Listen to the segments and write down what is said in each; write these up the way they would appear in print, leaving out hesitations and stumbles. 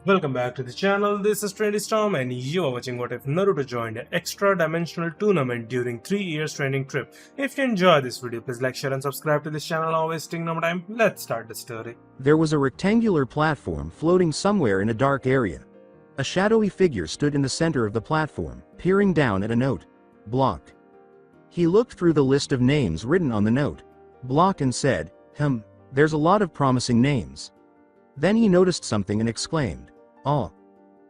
Welcome back to the channel. This is Trendy Storm and you are watching What If Naruto joined an extra dimensional tournament during 3 years training trip. If you enjoy this video, please like, share and subscribe to this channel. Now wasting no more time, let's start the story. There was a rectangular platform floating somewhere in a dark area. A shadowy figure stood in the center of the platform, peering down at a note. Block. He looked through the list of names written on the note. Block and said, there's a lot of promising names. Then he noticed something and exclaimed, "Oh.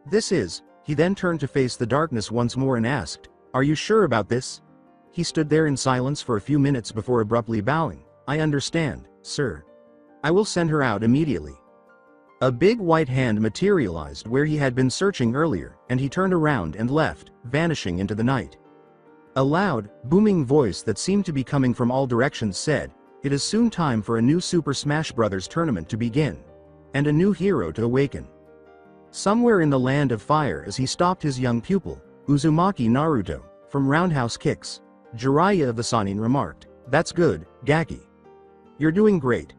This is." He then turned to face the darkness once more and asked, "Are you sure about this?" He stood there in silence for a few minutes before abruptly bowing. "I understand, sir. I will send her out immediately." A big white hand materialized where he had been searching earlier, and he turned around and left, vanishing into the night. A loud, booming voice that seemed to be coming from all directions said, "It is soon time for a new Super Smash Bros. Tournament to begin. And a new hero to awaken." Somewhere in the land of fire, as he stopped his young pupil, Uzumaki Naruto, from roundhouse kicks, Jiraiya of the Sannin remarked, "That's good, Gaki. You're doing great."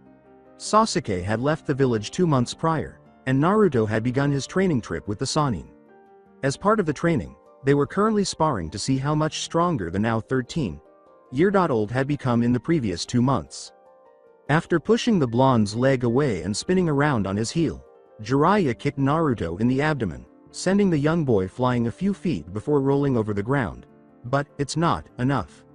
Sasuke had left the village 2 months prior, and Naruto had begun his training trip with the Sannin. As part of the training, they were currently sparring to see how much stronger the now 13-year-old had become in the previous 2 months. After pushing the blonde's leg away and spinning around on his heel, Jiraiya kicked Naruto in the abdomen, sending the young boy flying a few feet before rolling over the ground. But it's not enough.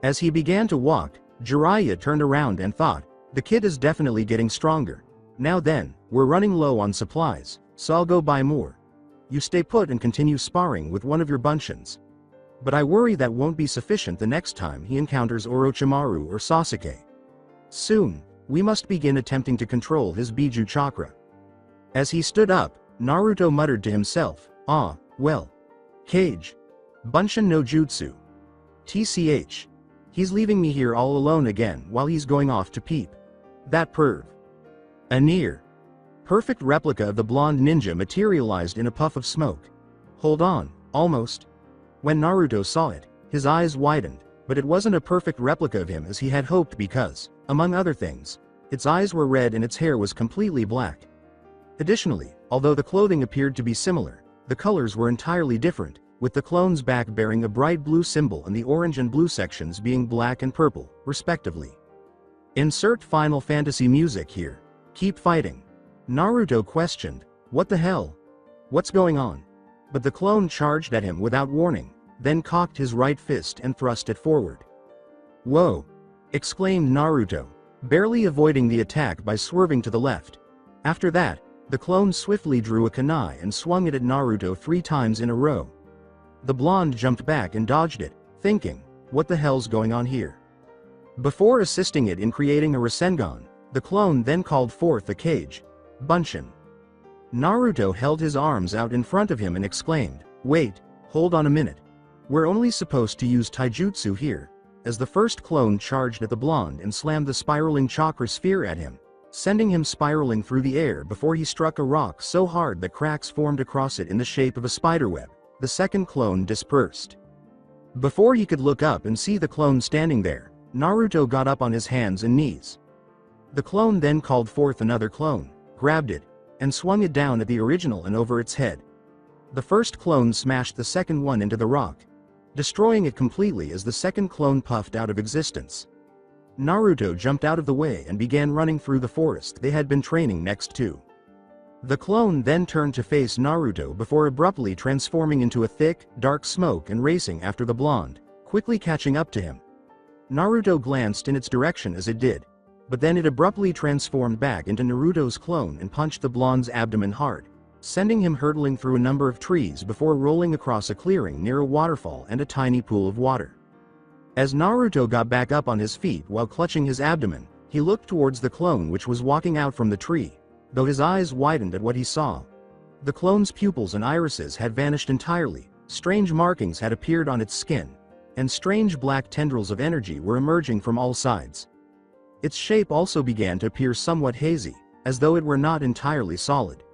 As he began to walk, Jiraiya turned around and thought, "The kid is definitely getting stronger. Now then, we're running low on supplies, so I'll go buy more. You stay put and continue sparring with one of your bunchins. But I worry that won't be sufficient the next time he encounters Orochimaru or Sasuke. Soon, we must begin attempting to control his Biju chakra." As he stood up, Naruto muttered to himself, well. Kage. Bunshin no Jutsu. TCH. He's leaving me here all alone again while he's going off to peep. That perv." A near perfect replica of the blonde ninja materialized in a puff of smoke. "Hold on, almost." When Naruto saw it, his eyes widened, but it wasn't a perfect replica of him as he had hoped because, among other things, its eyes were red and its hair was completely black. Additionally, although the clothing appeared to be similar, the colors were entirely different, with the clone's back bearing a bright blue symbol and the orange and blue sections being black and purple, respectively. Insert Final Fantasy music here. "Keep fighting." Naruto questioned, "What the hell? What's going on?" But the clone charged at him without warning, then cocked his right fist and thrust it forward. "Whoa!" exclaimed Naruto, barely avoiding the attack by swerving to the left. After that, the clone swiftly drew a kunai and swung it at Naruto 3 times in a row. The blonde jumped back and dodged it, thinking, "What the hell's going on here?" Before assisting it in creating a Rasengan, the clone then called forth a Kage. Bunshin. Naruto held his arms out in front of him and exclaimed, "Wait, hold on a minute. We're only supposed to use taijutsu here," as the first clone charged at the blonde and slammed the spiraling chakra sphere at him, sending him spiraling through the air before he struck a rock so hard that cracks formed across it in the shape of a spiderweb. The second clone dispersed. Before he could look up and see the clone standing there, Naruto got up on his hands and knees. The clone then called forth another clone, grabbed it, and swung it down at the original and over its head. The first clone smashed the second one into the rock, destroying it completely as the second clone puffed out of existence. Naruto jumped out of the way and began running through the forest they had been training next to. The clone then turned to face Naruto before abruptly transforming into a thick, dark smoke and racing after the blonde, quickly catching up to him. Naruto glanced in its direction as it did, but then it abruptly transformed back into Naruto's clone and punched the blonde's abdomen hard, sending him hurtling through a number of trees before rolling across a clearing near a waterfall and a tiny pool of water. As Naruto got back up on his feet while clutching his abdomen, he looked towards the clone which was walking out from the tree, though his eyes widened at what he saw. The clone's pupils and irises had vanished entirely, strange markings had appeared on its skin, and strange black tendrils of energy were emerging from all sides. Its shape also began to appear somewhat hazy, as though it were not entirely solid.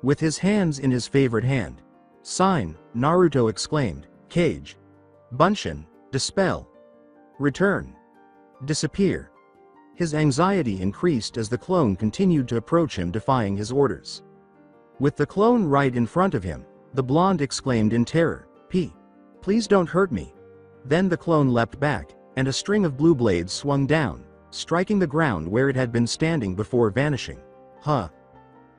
With his hands in his favorite hand, sign, Naruto exclaimed, "Kage. Bunshin. Dispel. Return. Disappear." His anxiety increased as the clone continued to approach him defying his orders. With the clone right in front of him, the blonde exclaimed in terror, Please don't hurt me." Then the clone leapt back, and a string of blue blades swung down, striking the ground where it had been standing before vanishing. "Huh."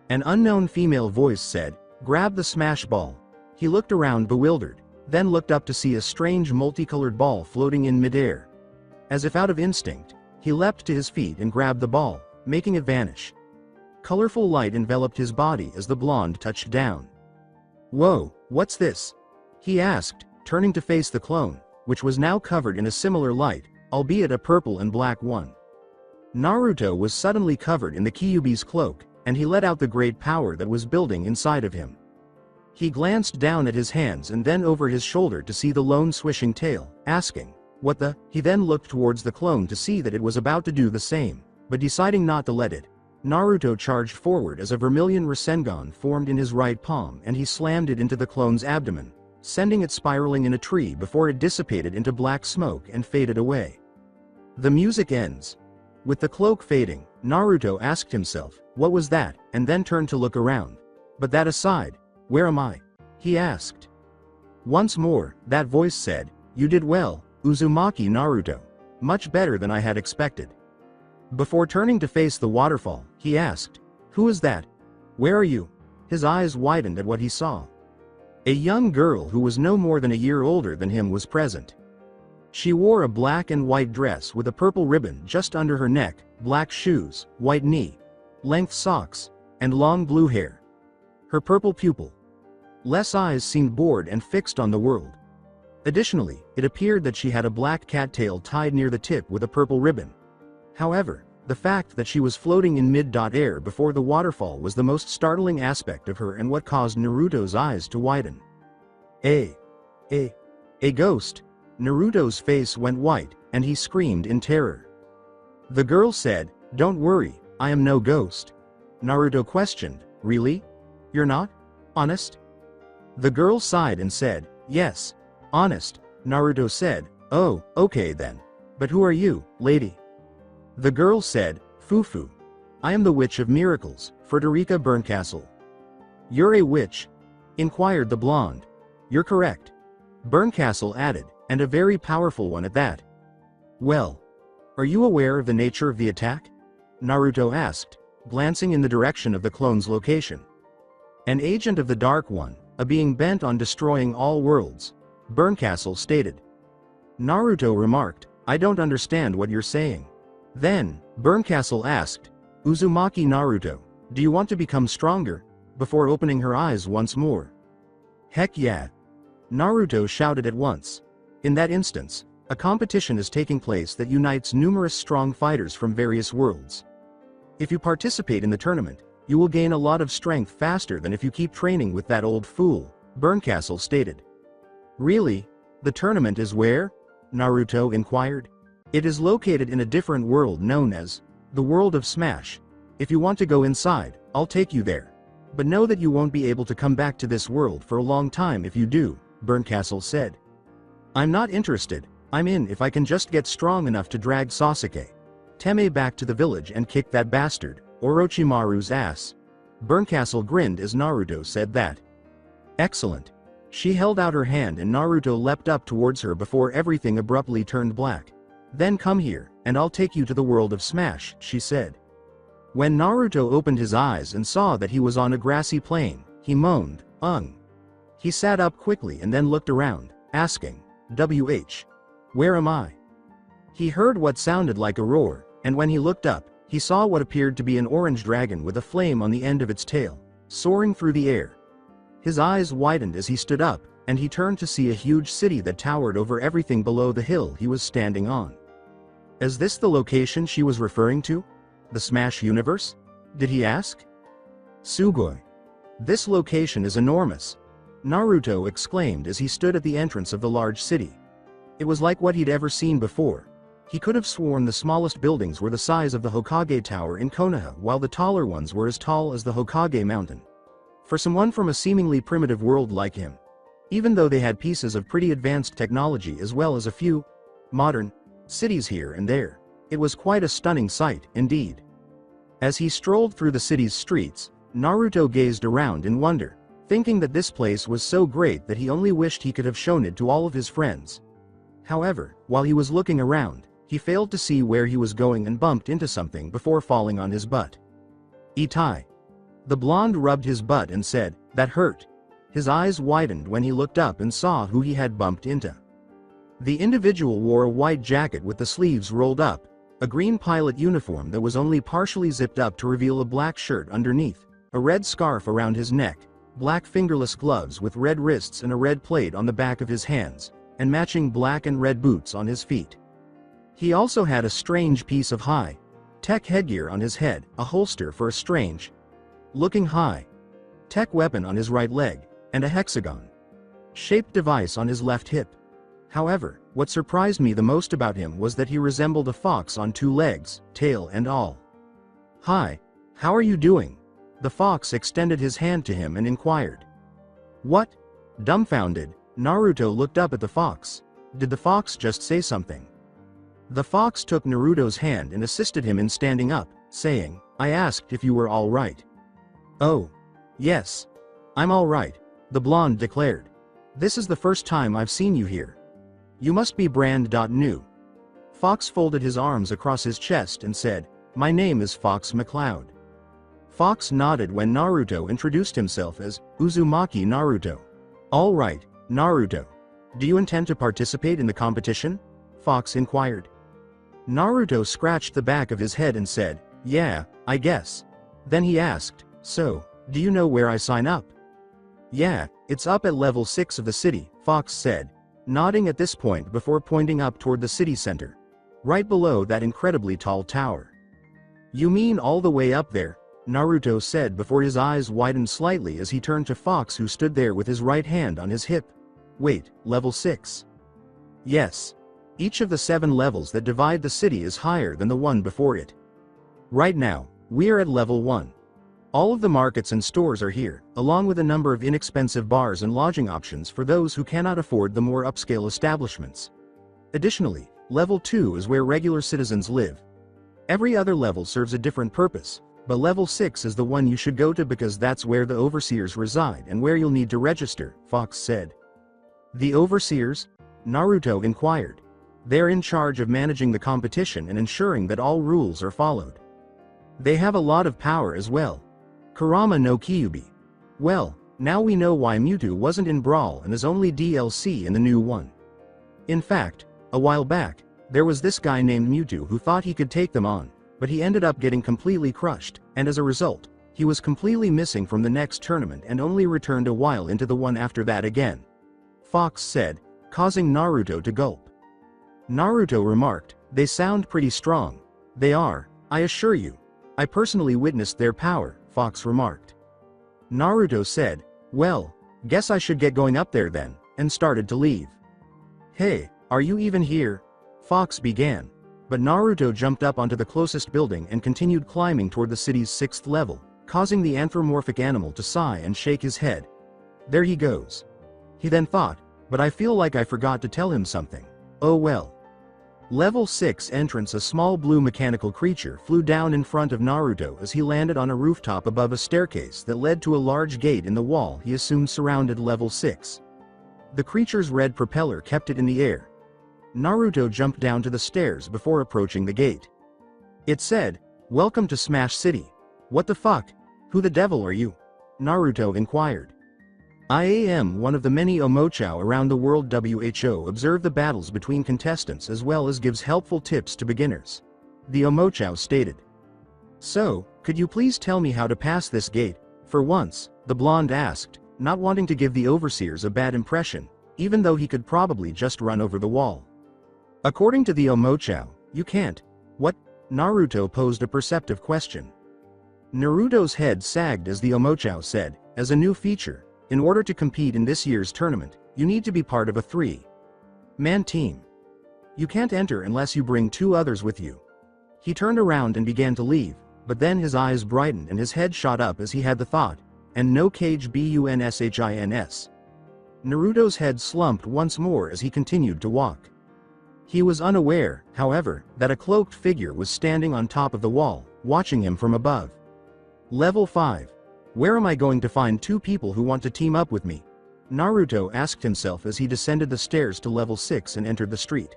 An unknown female voice said, "Grab the smash ball." He looked around bewildered, then looked up to see a strange multicolored ball floating in midair. As if out of instinct, he leapt to his feet and grabbed the ball, making it vanish. Colorful light enveloped his body as the blonde touched down. "Whoa, what's this?" he asked, turning to face the clone, which was now covered in a similar light, albeit a purple and black one. Naruto was suddenly covered in the Kyuubi's cloak, and he let out the great power that was building inside of him. He glanced down at his hands and then over his shoulder to see the lone swishing tail, asking, "What the?" He then looked towards the clone to see that it was about to do the same, but deciding not to let it, Naruto charged forward as a vermilion Rasengan formed in his right palm and he slammed it into the clone's abdomen, sending it spiraling in a tree before it dissipated into black smoke and faded away. The music ends. With the cloak fading, Naruto asked himself, "What was that?" and then turned to look around. But that aside, "Where am I?" he asked. Once more, that voice said, "You did well, Uzumaki Naruto. Much better than I had expected." Before turning to face the waterfall, he asked, "Who is that? Where are you?" His eyes widened at what he saw. A young girl who was no more than a year older than him was present. She wore a black and white dress with a purple ribbon just under her neck, black shoes, white knee-length socks, and long blue hair. Her purple pupil-less eyes seemed bored and fixed on the world. Additionally, it appeared that she had a black cattail tied near the tip with a purple ribbon. However, the fact that she was floating in mid-air before the waterfall was the most startling aspect of her and what caused Naruto's eyes to widen. A ghost. Naruto's face went white, and he screamed in terror. The girl said, "Don't worry, I am no ghost." Naruto questioned, "Really? You're not? Honest?" The girl sighed and said, "Yes, honest." Naruto said, "Oh, okay then. But who are you, lady?" The girl said, "Fufu. I am the Witch of Miracles, Frederica Berncastle." "You're a witch?" inquired the blonde. "You're correct," Berncastle added, "and a very powerful one at that." "Well, are you aware of the nature of the attack?" Naruto asked, glancing in the direction of the clone's location. "An agent of the Dark One, a being bent on destroying all worlds," Berncastle stated. Naruto remarked, "I don't understand what you're saying." Then, Berncastle asked, "Uzumaki Naruto, do you want to become stronger?" before opening her eyes once more. "Heck yeah!" Naruto shouted at once. In that instance, a competition is taking place that unites numerous strong fighters from various worlds. If you participate in the tournament, you will gain a lot of strength faster than if you keep training with that old fool, Berncastle stated. "Really? The tournament is where?" Naruto inquired. "It is located in a different world known as the World of Smash. If you want to go inside, I'll take you there. But know that you won't be able to come back to this world for a long time if you do," Berncastle said. "I'm not interested. I'm in if I can just get strong enough to drag Sasuke Teme back to the village and kick that bastard, Orochimaru's ass." Berncastle grinned as Naruto said that. "Excellent." She held out her hand and Naruto leapt up towards her before everything abruptly turned black. "Then come here, and I'll take you to the World of Smash," she said. When Naruto opened his eyes and saw that he was on a grassy plain, he moaned, "Ung." He sat up quickly and then looked around, asking, Where am I?" He heard what sounded like a roar, and when he looked up, he saw what appeared to be an orange dragon with a flame on the end of its tail, soaring through the air. His eyes widened as he stood up, and he turned to see a huge city that towered over everything below the hill he was standing on. Is this the location she was referring to? The Smash Universe? Did he ask? Sugoi. This location is enormous, Naruto exclaimed as he stood at the entrance of the large city. It was like what he'd ever seen before. He could have sworn the smallest buildings were the size of the Hokage Tower in Konoha while the taller ones were as tall as the Hokage Mountain. For someone from a seemingly primitive world like him, even though they had pieces of pretty advanced technology as well as a few modern cities here and there, it was quite a stunning sight, indeed. As he strolled through the city's streets, Naruto gazed around in wonder, thinking that this place was so great that he only wished he could have shown it to all of his friends. However, while he was looking around, he failed to see where he was going and bumped into something before falling on his butt. Itai. The blonde rubbed his butt and said, "That hurt." His eyes widened when he looked up and saw who he had bumped into. The individual wore a white jacket with the sleeves rolled up, a green pilot uniform that was only partially zipped up to reveal a black shirt underneath, a red scarf around his neck, black fingerless gloves with red wrists and a red plate on the back of his hands, and matching black and red boots on his feet. He also had a strange piece of high-tech headgear on his head, a holster for a strange-looking high-tech weapon on his right leg, and a hexagon-shaped device on his left hip. However, what surprised me the most about him was that he resembled a fox on two legs, tail and all. "Hi, how are you doing?" The fox extended his hand to him and inquired. "What?" Dumbfounded, Naruto looked up at the fox. Did the fox just say something? The fox took Naruto's hand and assisted him in standing up, saying, "I asked if you were all right." "Oh. Yes. I'm all right," the blonde declared. "This is the first time I've seen you here. You must be brand new." Fox folded his arms across his chest and said, "My name is Fox McCloud." Fox nodded when Naruto introduced himself as Uzumaki Naruto. "All right, Naruto. Do you intend to participate in the competition?" Fox inquired. Naruto scratched the back of his head and said, "Yeah, I guess." Then he asked, "So, do you know where I sign up?" "Yeah, it's up at level 6 of the city," Fox said, nodding at this point before pointing up toward the city center, right below that incredibly tall tower. "You mean all the way up there?" Naruto said before his eyes widened slightly as he turned to Fox, who stood there with his right hand on his hip. "Wait, level 6? "Yes. Each of the 7 levels that divide the city is higher than the one before it. Right now, we're at level 1. All of the markets and stores are here, along with a number of inexpensive bars and lodging options for those who cannot afford the more upscale establishments. Additionally, level 2 is where regular citizens live. Every other level serves a different purpose, but level 6 is the one you should go to because that's where the overseers reside and where you'll need to register," Fox said. "The overseers?" Naruto inquired. "They're in charge of managing the competition and ensuring that all rules are followed. They have a lot of power as well. Kurama no Kyuubi. Well, now we know why Mewtwo wasn't in Brawl and is only DLC in the new one. In fact, a while back, there was this guy named Mewtwo who thought he could take them on, but he ended up getting completely crushed, and as a result, he was completely missing from the next tournament and only returned a while into the one after that again," Fox said, causing Naruto to gulp. Naruto remarked, "They sound pretty strong." "They are, I assure you. I personally witnessed their power," Fox remarked. Naruto said, "Well, guess I should get going up there then," and started to leave. "Hey, are you even here?" Fox began, but Naruto jumped up onto the closest building and continued climbing toward the city's 6th level, causing the anthropomorphic animal to sigh and shake his head. "There he goes." He then thought, "But I feel like I forgot to tell him something. Oh well." Level 6 entrance. A small blue mechanical creature flew down in front of Naruto as he landed on a rooftop above a staircase that led to a large gate in the wall he assumed surrounded level 6. The creature's red propeller kept it in the air. Naruto jumped down to the stairs before approaching the gate. It said, "Welcome to Smash City." "What the fuck? Who the devil are you?" Naruto inquired. "I am one of the many Omochao around the world. WHO observe the battles between contestants as well as gives helpful tips to beginners," the Omochao stated. "So, could you please tell me how to pass this gate, for once?" the blonde asked, not wanting to give the overseers a bad impression, even though he could probably just run over the wall. "According to the Omochao, you can't." "What?" Naruto posed a perceptive question. Naruto's head sagged as the Omochao said, "As a new feature, in order to compete in this year's tournament, you need to be part of a 3-man team. You can't enter unless you bring 2 others with you." He turned around and began to leave, but then his eyes brightened and his head shot up as he had the thought, "And no cage bunshins." Naruto's head slumped once more as he continued to walk. He was unaware, however, that a cloaked figure was standing on top of the wall, watching him from above. Level 5. Where am I going to find two people who want to team up with me? Naruto asked himself as he descended the stairs to level 6 and entered the street.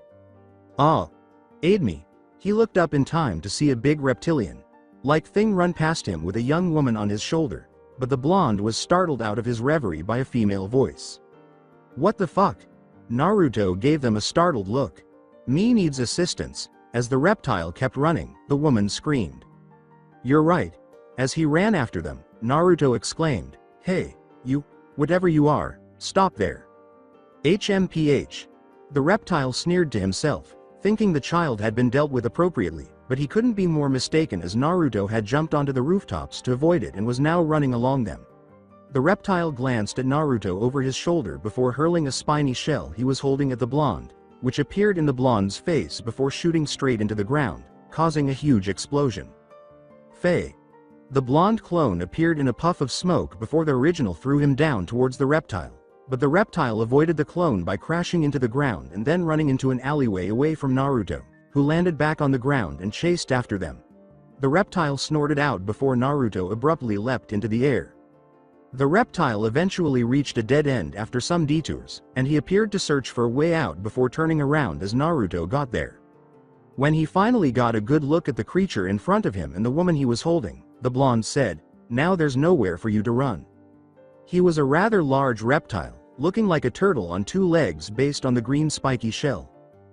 Ah! Aid me. He looked up in time to see a big reptilian-like thing run past him with a young woman on his shoulder, but the blonde was startled out of his reverie by a female voice. What the fuck? Naruto gave them a startled look. Me needs assistance. As the reptile kept running, the woman screamed. You're right. As he ran after them, Naruto exclaimed, Hey, you, whatever you are, stop there. HMPH. The reptile sneered to himself, thinking the child had been dealt with appropriately, but he couldn't be more mistaken as Naruto had jumped onto the rooftops to avoid it and was now running along them. The reptile glanced at Naruto over his shoulder before hurling a spiny shell he was holding at the blonde, which appeared in the blonde's face before shooting straight into the ground, causing a huge explosion. Faye. The blonde clone appeared in a puff of smoke before the original threw him down towards the reptile, but the reptile avoided the clone by crashing into the ground and then running into an alleyway away from Naruto, who landed back on the ground and chased after them. The reptile snorted out before Naruto abruptly leapt into the air. The reptile eventually reached a dead end after some detours, and he appeared to search for a way out before turning around as Naruto got there. When he finally got a good look at the creature in front of him and the woman he was holding, the blonde said, Now there's nowhere for you to run. He was a rather large reptile, looking like a turtle on two legs based on the green spiky shell.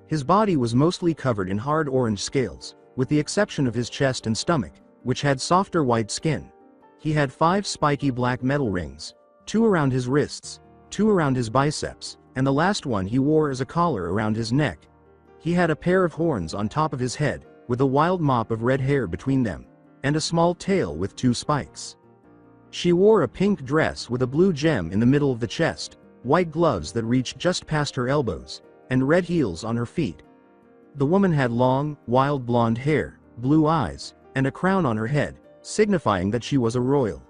His body was mostly covered in hard orange scales, with the exception of his chest and stomach, which had softer white skin. He had 5 spiky black metal rings, 2 around his wrists, 2 around his biceps, and the last one he wore as a collar around his neck. He had a pair of horns on top of his head, with a wild mop of red hair between them, and a small tail with 2 spikes. She wore a pink dress with a blue gem in the middle of the chest, white gloves that reached just past her elbows, and red heels on her feet. The woman had long, wild blonde hair, blue eyes, and a crown on her head, signifying that she was a royal.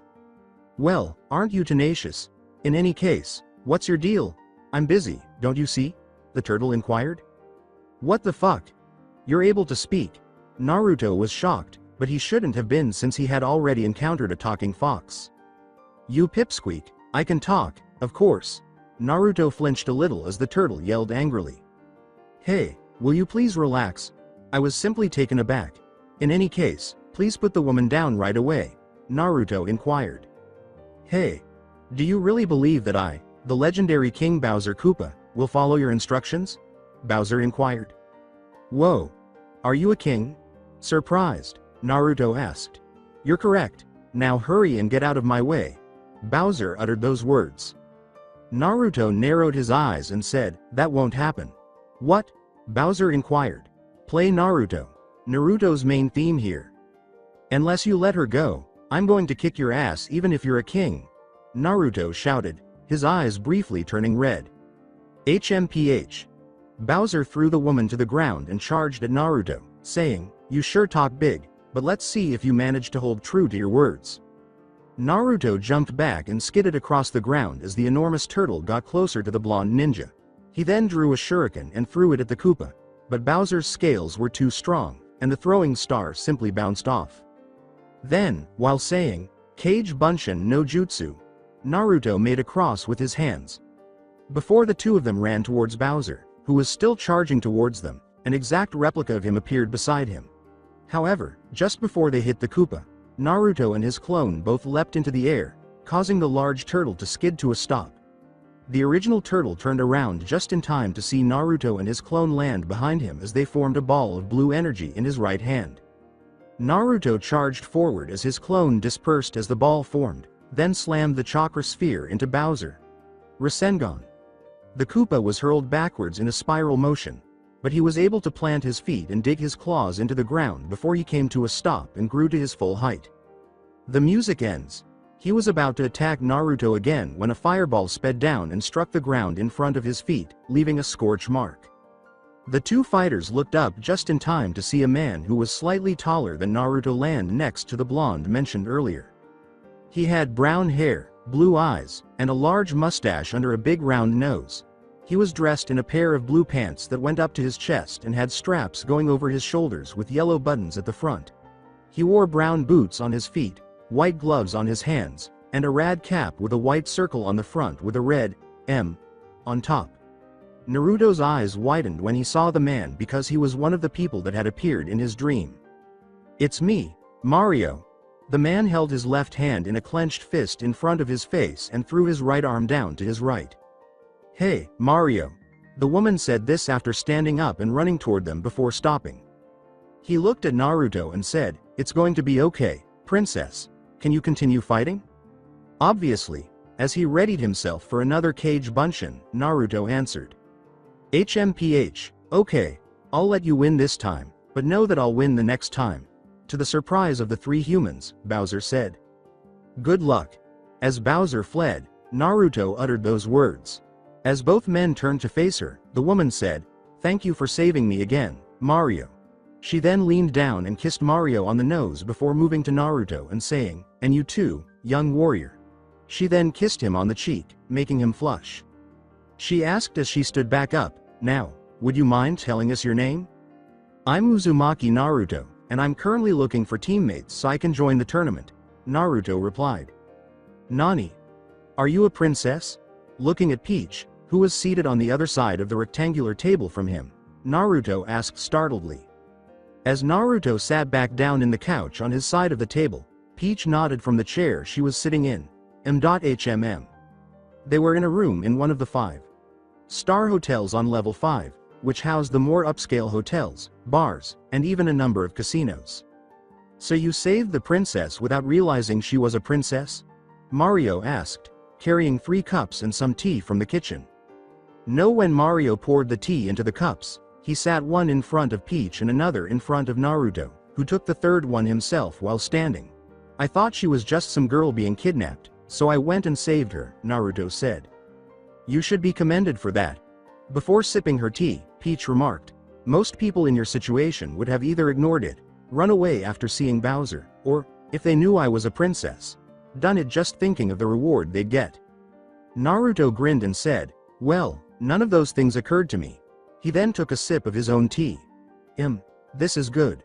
Well, aren't you tenacious? In any case, what's your deal? I'm busy, don't you see? The turtle inquired. What the fuck? You're able to speak. Naruto was shocked, but he shouldn't have been since he had already encountered a talking fox. You pipsqueak, I can talk, of course. Naruto flinched a little as the turtle yelled angrily. Hey, will you please relax? I was simply taken aback. In any case, please put the woman down right away, Naruto inquired. Hey, do you really believe that I, the legendary King Bowser Koopa, will follow your instructions? Bowser inquired. Whoa. Are you a king? Surprised, Naruto asked. You're correct. Now hurry and get out of my way. Bowser uttered those words. Naruto narrowed his eyes and said, That won't happen. What? Bowser inquired. Play Naruto. Naruto's main theme here. Unless you let her go, I'm going to kick your ass even if you're a king. Naruto shouted, his eyes briefly turning red. HMPH. Bowser threw the woman to the ground and charged at Naruto, saying, You sure talk big, but let's see if you manage to hold true to your words. Naruto jumped back and skidded across the ground as the enormous turtle got closer to the blonde ninja. He then drew a shuriken and threw it at the Koopa, but Bowser's scales were too strong, and the throwing star simply bounced off. Then, while saying, Kage Bunshin no Jutsu, Naruto made a cross with his hands. Before the two of them ran towards Bowser, who was still charging towards them, an exact replica of him appeared beside him. However, just before they hit the Koopa, Naruto and his clone both leapt into the air, causing the large turtle to skid to a stop. The original turtle turned around just in time to see Naruto and his clone land behind him as they formed a ball of blue energy in his right hand. Naruto charged forward as his clone dispersed as the ball formed, then slammed the chakra sphere into Bowser. Rasengan. The Koopa was hurled backwards in a spiral motion, but he was able to plant his feet and dig his claws into the ground before he came to a stop and grew to his full height. The music ends. He was about to attack Naruto again when a fireball sped down and struck the ground in front of his feet, leaving a scorch mark. The two fighters looked up just in time to see a man who was slightly taller than Naruto land next to the blonde mentioned earlier. He had brown hair, blue eyes, and a large mustache under a big round nose. He was dressed in a pair of blue pants that went up to his chest and had straps going over his shoulders with yellow buttons at the front. He wore brown boots on his feet, white gloves on his hands, and a rad cap with a white circle on the front with a red M on top. Naruto's eyes widened when he saw the man because he was one of the people that had appeared in his dream. "It's me, Mario." The man held his left hand in a clenched fist in front of his face and threw his right arm down to his right. "Hey, Mario." The woman said this after standing up and running toward them before stopping. He looked at Naruto and said, "It's going to be okay, princess. Can you continue fighting?" Obviously, as he readied himself for another cage bunshin, Naruto answered. "HMPH, okay, I'll let you win this time, but know that I'll win the next time." To the surprise of the three humans, Bowser said. "Good luck." As Bowser fled, Naruto uttered those words. As both men turned to face her, the woman said, "Thank you for saving me again, Mario." She then leaned down and kissed Mario on the nose before moving to Naruto and saying, "And you too, young warrior." She then kissed him on the cheek, making him flush. She asked as she stood back up, "Now, would you mind telling us your name?" "I'm Uzumaki Naruto, and I'm currently looking for teammates so I can join the tournament," Naruto replied. "Nani? Are you a princess?" Looking at Peach, who was seated on the other side of the rectangular table from him, Naruto asked startledly. As Naruto sat back down in the couch on his side of the table, Peach nodded from the chair she was sitting in. M.HMM. They were in a room in one of the 5-star hotels on level 5, which housed the more upscale hotels, bars, and even a number of casinos. "So you saved the princess without realizing she was a princess?" Mario asked, carrying 3 cups and some tea from the kitchen. No, when Mario poured the tea into the cups, he sat one in front of Peach and another in front of Naruto, who took the third one himself while standing. "I thought she was just some girl being kidnapped, so I went and saved her," Naruto said. "You should be commended for that." Before sipping her tea, Peach remarked, "Most people in your situation would have either ignored it, run away after seeing Bowser, or, if they knew I was a princess, done it just thinking of the reward they'd get." Naruto grinned and said, "Well, none of those things occurred to me." He then took a sip of his own tea. This is good."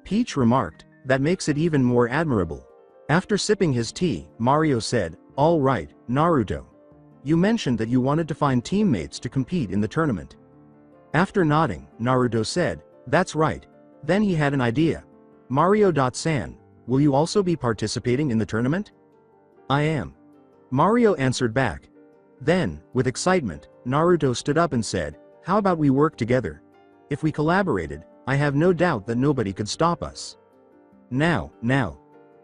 Peach remarked, "That makes it even more admirable." After sipping his tea, Mario said, "All right, Naruto. You mentioned that you wanted to find teammates to compete in the tournament." After nodding, Naruto said, "That's right." Then he had an idea. "Mario.san, will you also be participating in the tournament?" "I am." Mario answered back. Then, with excitement, Naruto stood up and said, "How about we work together? If we collaborated, I have no doubt that nobody could stop us." Now,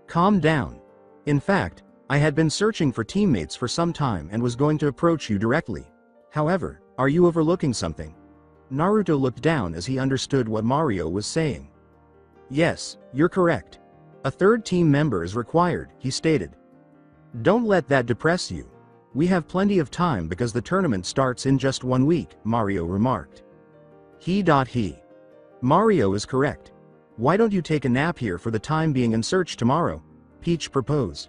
calm down. In fact, I had been searching for teammates for some time and was going to approach you directly. However, are you overlooking something?" Naruto looked down as he understood what Mario was saying. "Yes, you're correct. A third team member is required," he stated. "Don't let that depress you. We have plenty of time because the tournament starts in just 1 week," Mario remarked. He. Mario is correct. "Why don't you take a nap here for the time being and search tomorrow?" Peach proposed.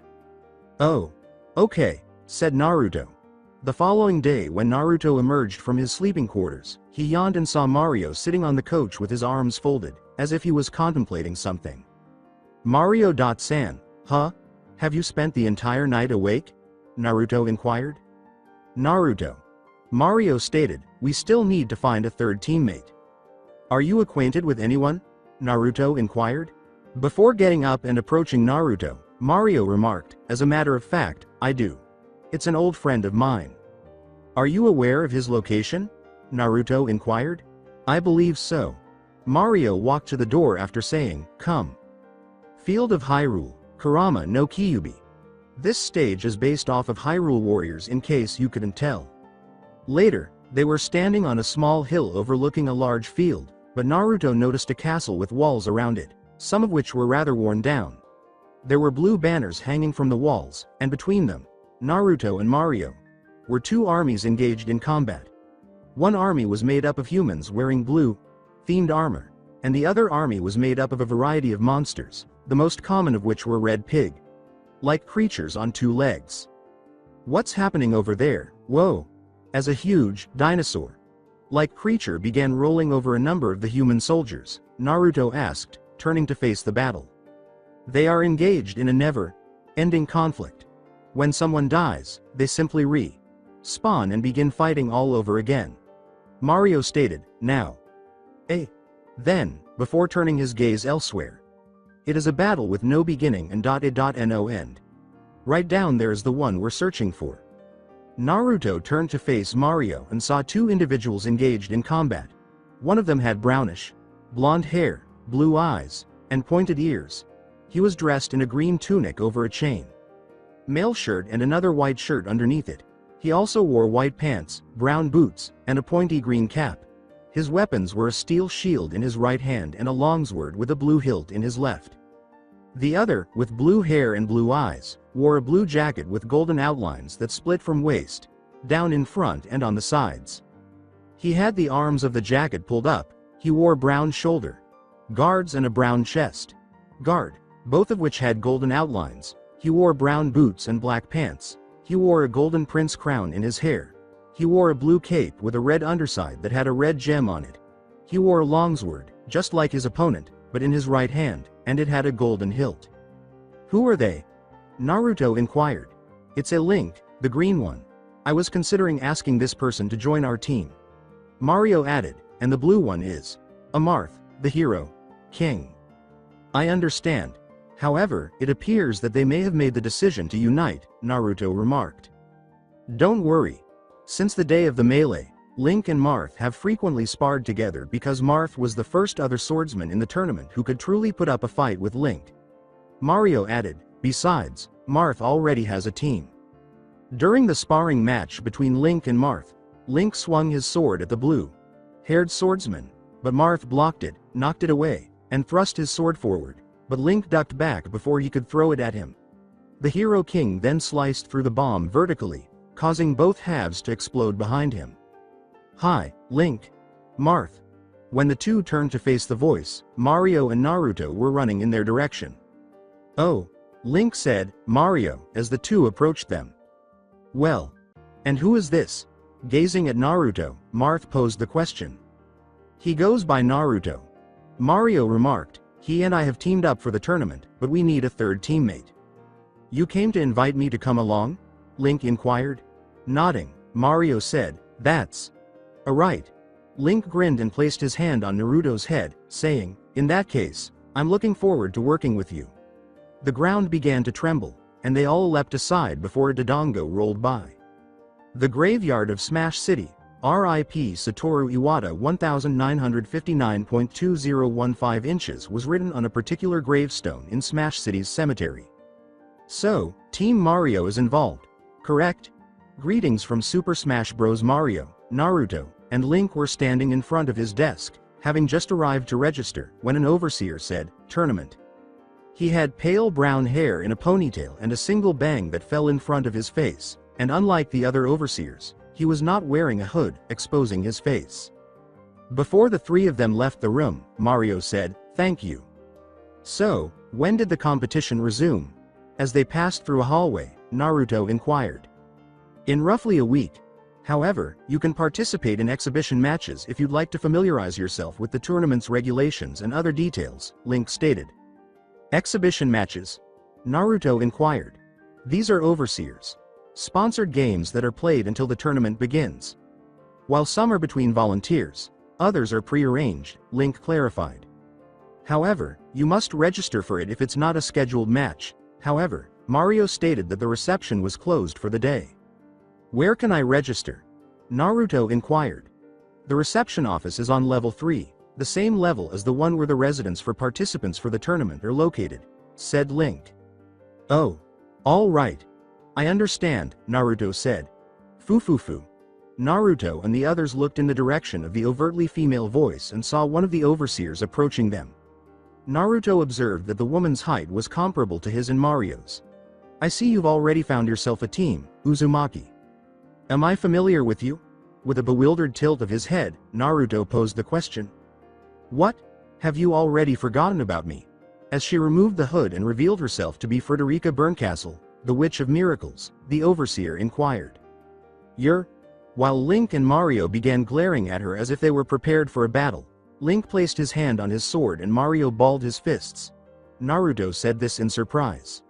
"Oh. Okay," said Naruto. The following day, when Naruto emerged from his sleeping quarters, he yawned and saw Mario sitting on the couch with his arms folded, as if he was contemplating something. "Mario.san, huh? Have you spent the entire night awake?" Naruto inquired. "Naruto." Mario stated, "We still need to find a third teammate." "Are you acquainted with anyone?" Naruto inquired. Before getting up and approaching Naruto, Mario remarked, "As a matter of fact, I do. It's an old friend of mine." "Are you aware of his location?" Naruto inquired. "I believe so." Mario walked to the door after saying, "Come." Field of Hyrule, Kurama no Kyubi. This stage is based off of Hyrule Warriors in case you couldn't tell. Later, they were standing on a small hill overlooking a large field, but Naruto noticed a castle with walls around it, some of which were rather worn down. There were blue banners hanging from the walls, and between them, Naruto and Mario, were 2 armies engaged in combat. One army was made up of humans wearing blue-themed armor, and the other army was made up of a variety of monsters, the most common of which were red pig-like creatures on 2 legs. "What's happening over there? Whoa!" As a huge, dinosaur-like creature began rolling over a number of the human soldiers, Naruto asked, turning to face the battle. "They are engaged in a never-ending conflict. When someone dies, they simply spawn and begin fighting all over again. Mario stated, now. Then, before turning his gaze elsewhere. It is a battle with no beginning and no end. Right down there is the one we're searching for. Naruto turned to face Mario and saw two individuals engaged in combat. One of them had brownish, blonde hair, blue eyes, and pointed ears. He was dressed in a green tunic over a chain mail shirt and another white shirt underneath it. He also wore white pants, brown boots, and a pointy green cap. His weapons were a steel shield in his right hand and a longsword with a blue hilt in his left. The other, with blue hair and blue eyes, wore a blue jacket with golden outlines that split from waist down in front and on the sides. He had the arms of the jacket pulled up. He wore brown shoulder guards and a brown chest guard, both of which had golden outlines. He wore brown boots and black pants. He wore a golden prince crown in his hair. He wore a blue cape with a red underside that had a red gem on it. He wore a longsword, just like his opponent, but in his right hand, and it had a golden hilt. Who are they? Naruto inquired. It's a Link, the green one. I was considering asking this person to join our team. Mario added, and the blue one is Amarth, the hero, king. I understand. However, it appears that they may have made the decision to unite, Naruto remarked. Don't worry. Since the day of the melee, Link and Marth have frequently sparred together because Marth was the first other swordsman in the tournament who could truly put up a fight with Link. Mario added, besides, Marth already has a team. During the sparring match between Link and Marth, Link swung his sword at the blue-haired swordsman, but Marth blocked it, knocked it away, and thrust his sword forward, but Link ducked back before he could throw it at him. The Hero King then sliced through the bomb vertically, causing both halves to explode behind him. Hi, Link. Marth. When the two turned to face the voice, Mario and Naruto were running in their direction. Oh, Link said, Mario, as the two approached them. Well. And who is this? Gazing at Naruto, Marth posed the question. He goes by Naruto. Mario remarked, he and I have teamed up for the tournament, but we need a third teammate. You came to invite me to come along? Link inquired. Nodding, Mario said, that's right. Link grinned and placed his hand on Naruto's head, saying, in that case, I'm looking forward to working with you. The ground began to tremble, and they all leapt aside before a Dodongo rolled by. The graveyard of Smash City, R.I.P. Satoru Iwata 1959.2015 inches was written on a particular gravestone in Smash City's cemetery. So, Team Mario is involved, correct? Greetings from Super Smash Bros. Mario, Naruto, and Link were standing in front of his desk, having just arrived to register, when an overseer said, tournament. He had pale brown hair in a ponytail and a single bang that fell in front of his face, and unlike the other overseers, he was not wearing a hood, exposing his face. Before the three of them left the room, Mario said, thank you. So, when did the competition resume? As they passed through a hallway, Naruto inquired. In roughly a week. However, you can participate in exhibition matches if you'd like to familiarize yourself with the tournament's regulations and other details, Link stated. Exhibition matches? Naruto inquired. These are overseers. Sponsored games that are played until the tournament begins. While some are between volunteers, others are pre-arranged, Link clarified. However, you must register for it if it's not a scheduled match. However, Mario stated that the reception was closed for the day. Where can I register? Naruto inquired. The reception office is on level 3, the same level as the one where the residence for participants for the tournament are located, said Link. Oh. All right. I understand, Naruto said. Fufufu. Naruto and the others looked in the direction of the overtly female voice and saw one of the overseers approaching them. Naruto observed that the woman's height was comparable to his and Mario's. I see you've already found yourself a team, Uzumaki. Am I familiar with you? With a bewildered tilt of his head, Naruto posed the question. What? Have you already forgotten about me? As she removed the hood and revealed herself to be Frederica Berncastle, the Witch of Miracles, the overseer inquired. You're? While Link and Mario began glaring at her as if they were prepared for a battle, Link placed his hand on his sword and Mario balled his fists. Naruto said this in surprise.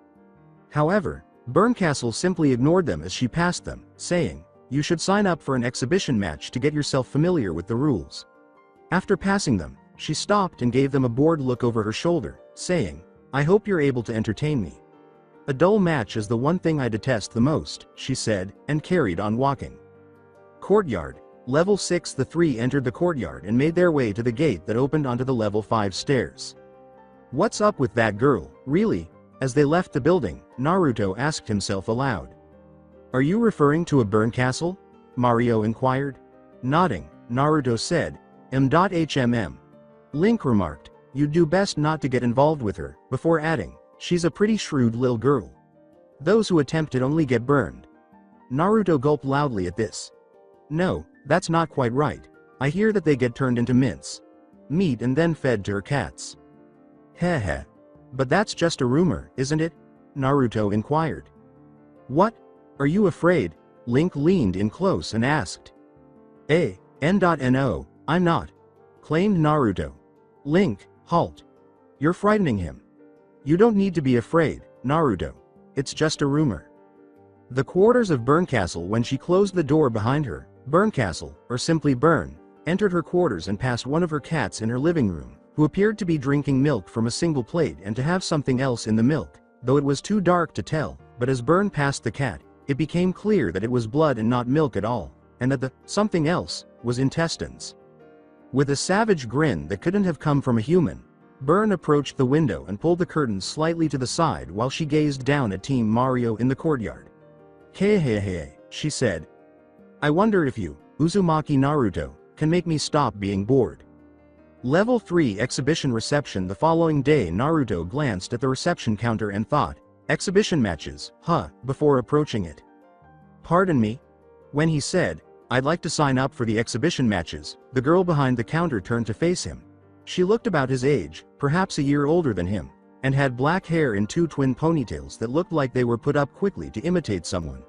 However, Burncastle simply ignored them as she passed them, saying, "You should sign up for an exhibition match to get yourself familiar with the rules." After passing them, she stopped and gave them a bored look over her shoulder, saying, "I hope you're able to entertain me." "A dull match is the one thing I detest the most," she said, and carried on walking. Courtyard. Level 6. The three entered the courtyard and made their way to the gate that opened onto the level 5 stairs. "What's up with that girl, really?" As they left the building, Naruto asked himself aloud. "Are you referring to a Burncastle?" Mario inquired. Nodding, Naruto said, "HMM." Link remarked, "You'd do best not to get involved with her," before adding, "She's a pretty shrewd lil girl. Those who attempt it only get burned." Naruto gulped loudly at this. "No, that's not quite right. I hear that they get turned into mince meat and then fed to her cats." "Heh. But that's just a rumor, isn't it?" Naruto inquired. "What? Are you afraid?" Link leaned in close and asked. No, I'm not," claimed Naruto. "Link, halt. You're frightening him." "You don't need to be afraid, Naruto. It's just a rumor." The quarters of Burncastle. When she closed the door behind her, Burncastle, or simply Burn, entered her quarters and passed one of her cats in her living room, who appeared to be drinking milk from a single plate and to have something else in the milk, though it was too dark to tell. But as Burn passed the cat, it became clear that it was blood and not milk at all, and that the something else was intestines. With a savage grin that couldn't have come from a human, Burn approached the window and pulled the curtains slightly to the side while she gazed down at Team Mario in the courtyard. "Hey, she said. "I wonder if you, Uzumaki Naruto, can make me stop being bored." Level 3 Exhibition Reception. The following day, Naruto glanced at the reception counter and thought, "Exhibition matches, huh," before approaching it. "Pardon me?" When he said, "I'd like to sign up for the exhibition matches," the girl behind the counter turned to face him. She looked about his age, perhaps a year older than him, and had black hair in two twin ponytails that looked like they were put up quickly to imitate someone.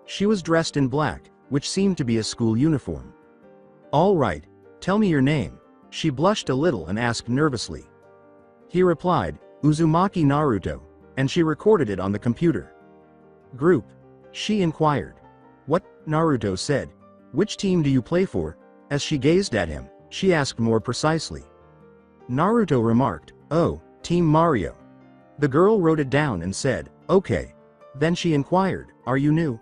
She was dressed in black, which seemed to be a school uniform. "All right, tell me your name." She blushed a little and asked nervously. He replied, "Uzumaki Naruto," and she recorded it on the computer. "Group?" she inquired. "What?" Naruto said. "Which team do you play for?" As she gazed at him, she asked more precisely. Naruto remarked, "Oh, Team Mario." The girl wrote it down and said, "Okay." Then she inquired, "Are you new?"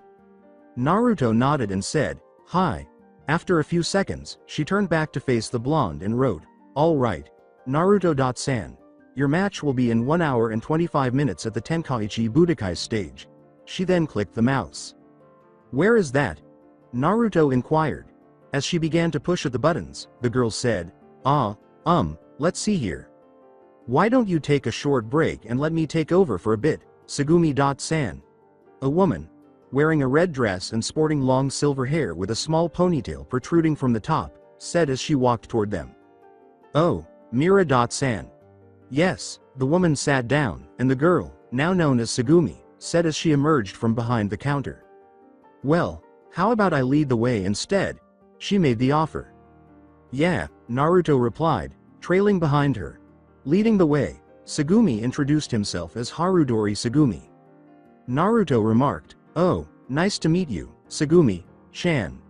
Naruto nodded and said, "Hi." After a few seconds, she turned back to face the blonde and wrote, "All right, Naruto-san. Your match will be in 1 hour and 25 minutes at the Tenkaichi Budokai stage." She then clicked the mouse. "Where is that?" Naruto inquired. As she began to push at the buttons, the girl said, Let's see here. Why don't you take a short break and let me take over for a bit, Segumi-san." A woman, wearing a red dress and sporting long silver hair with a small ponytail protruding from the top, said as she walked toward them. "Oh, Mira-san." "Yes." The woman sat down, and the girl, now known as Segumi, said as she emerged from behind the counter. "Well, how about I lead the way instead?" She made the offer. "Yeah," Naruto replied, trailing behind her. Leading the way, Segumi introduced himself as Harudori Segumi. Naruto remarked, "Oh, nice to meet you, Segumi-chan."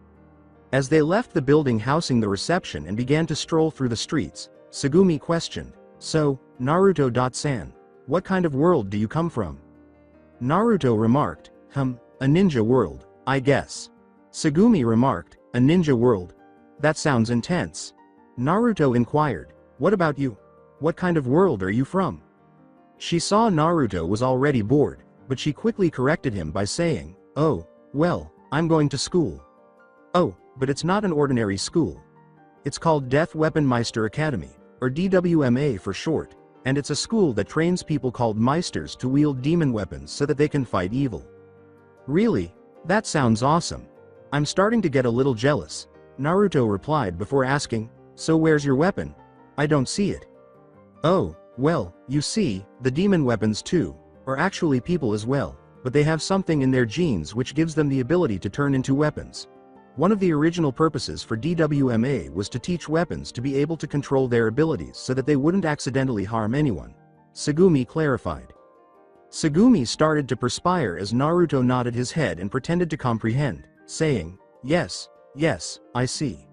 As they left the building housing the reception and began to stroll through the streets, Segumi questioned, "So, Naruto-san, what kind of world do you come from?" Naruto remarked, A ninja world, I guess." Segumi remarked, "A ninja world? That sounds intense." Naruto inquired, "What about you? What kind of world are you from?" She saw Naruto was already bored, but she quickly corrected him by saying, "Oh, well, I'm going to school." "Oh, but it's not an ordinary school. It's called Death Weapon Meister Academy, or DWMA for short, and it's a school that trains people called Meisters to wield demon weapons so that they can fight evil." "Really? That sounds awesome. I'm starting to get a little jealous," Naruto replied before asking, "So where's your weapon? I don't see it." "Oh, well, you see, the demon weapons too, are actually people as well, but they have something in their genes which gives them the ability to turn into weapons. One of the original purposes for DWMA was to teach weapons to be able to control their abilities so that they wouldn't accidentally harm anyone," Segumi clarified. Tsugumi started to perspire as Naruto nodded his head and pretended to comprehend, saying, "Yes, yes, I see.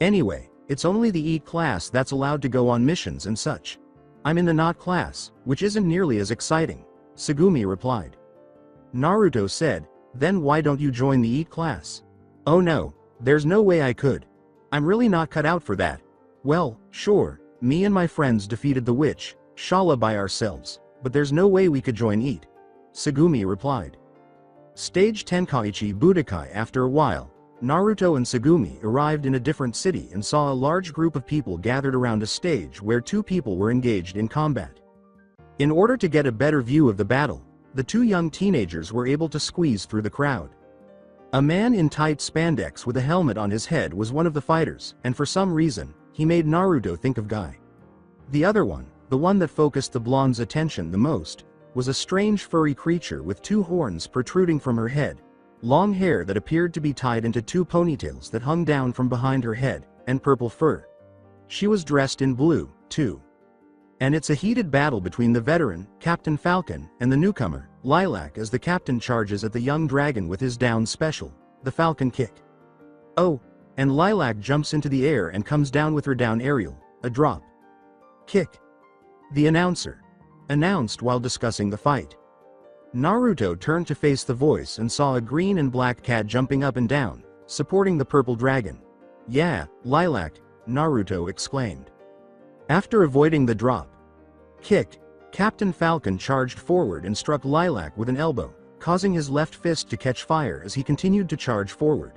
Anyway, it's only the EAT class that's allowed to go on missions and such. I'm in the NOT class, which isn't nearly as exciting," Tsugumi replied. Naruto said, "Then why don't you join the EAT class?" "Oh no, there's no way I could. I'm really not cut out for that." "Well, sure, me and my friends defeated the witch, Shala by ourselves, but there's no way we could join EAT," Tsugumi replied. Stage Tenkaichi Budokai. After a while, Naruto and Tsugumi arrived in a different city and saw a large group of people gathered around a stage where two people were engaged in combat. In order to get a better view of the battle, the two young teenagers were able to squeeze through the crowd. A man in tight spandex with a helmet on his head was one of the fighters, and for some reason, he made Naruto think of Guy. The other one, the one that focused the blonde's attention the most, was a strange furry creature with two horns protruding from her head, long hair that appeared to be tied into two ponytails that hung down from behind her head, and purple fur. She was dressed in blue, too. And it's a heated battle between the veteran, Captain Falcon, and the newcomer, Lilac, as the captain charges at the young dragon with his down special, the Falcon Kick. Oh, and Lilac jumps into the air and comes down with her down aerial, a drop kick. The announcer announced while discussing the fight. Naruto turned to face the voice and saw a green and black cat jumping up and down, supporting the purple dragon. "Yeah, Lilac," Naruto exclaimed. After avoiding the drop kick, Captain Falcon charged forward and struck Lilac with an elbow, causing his left fist to catch fire as he continued to charge forward.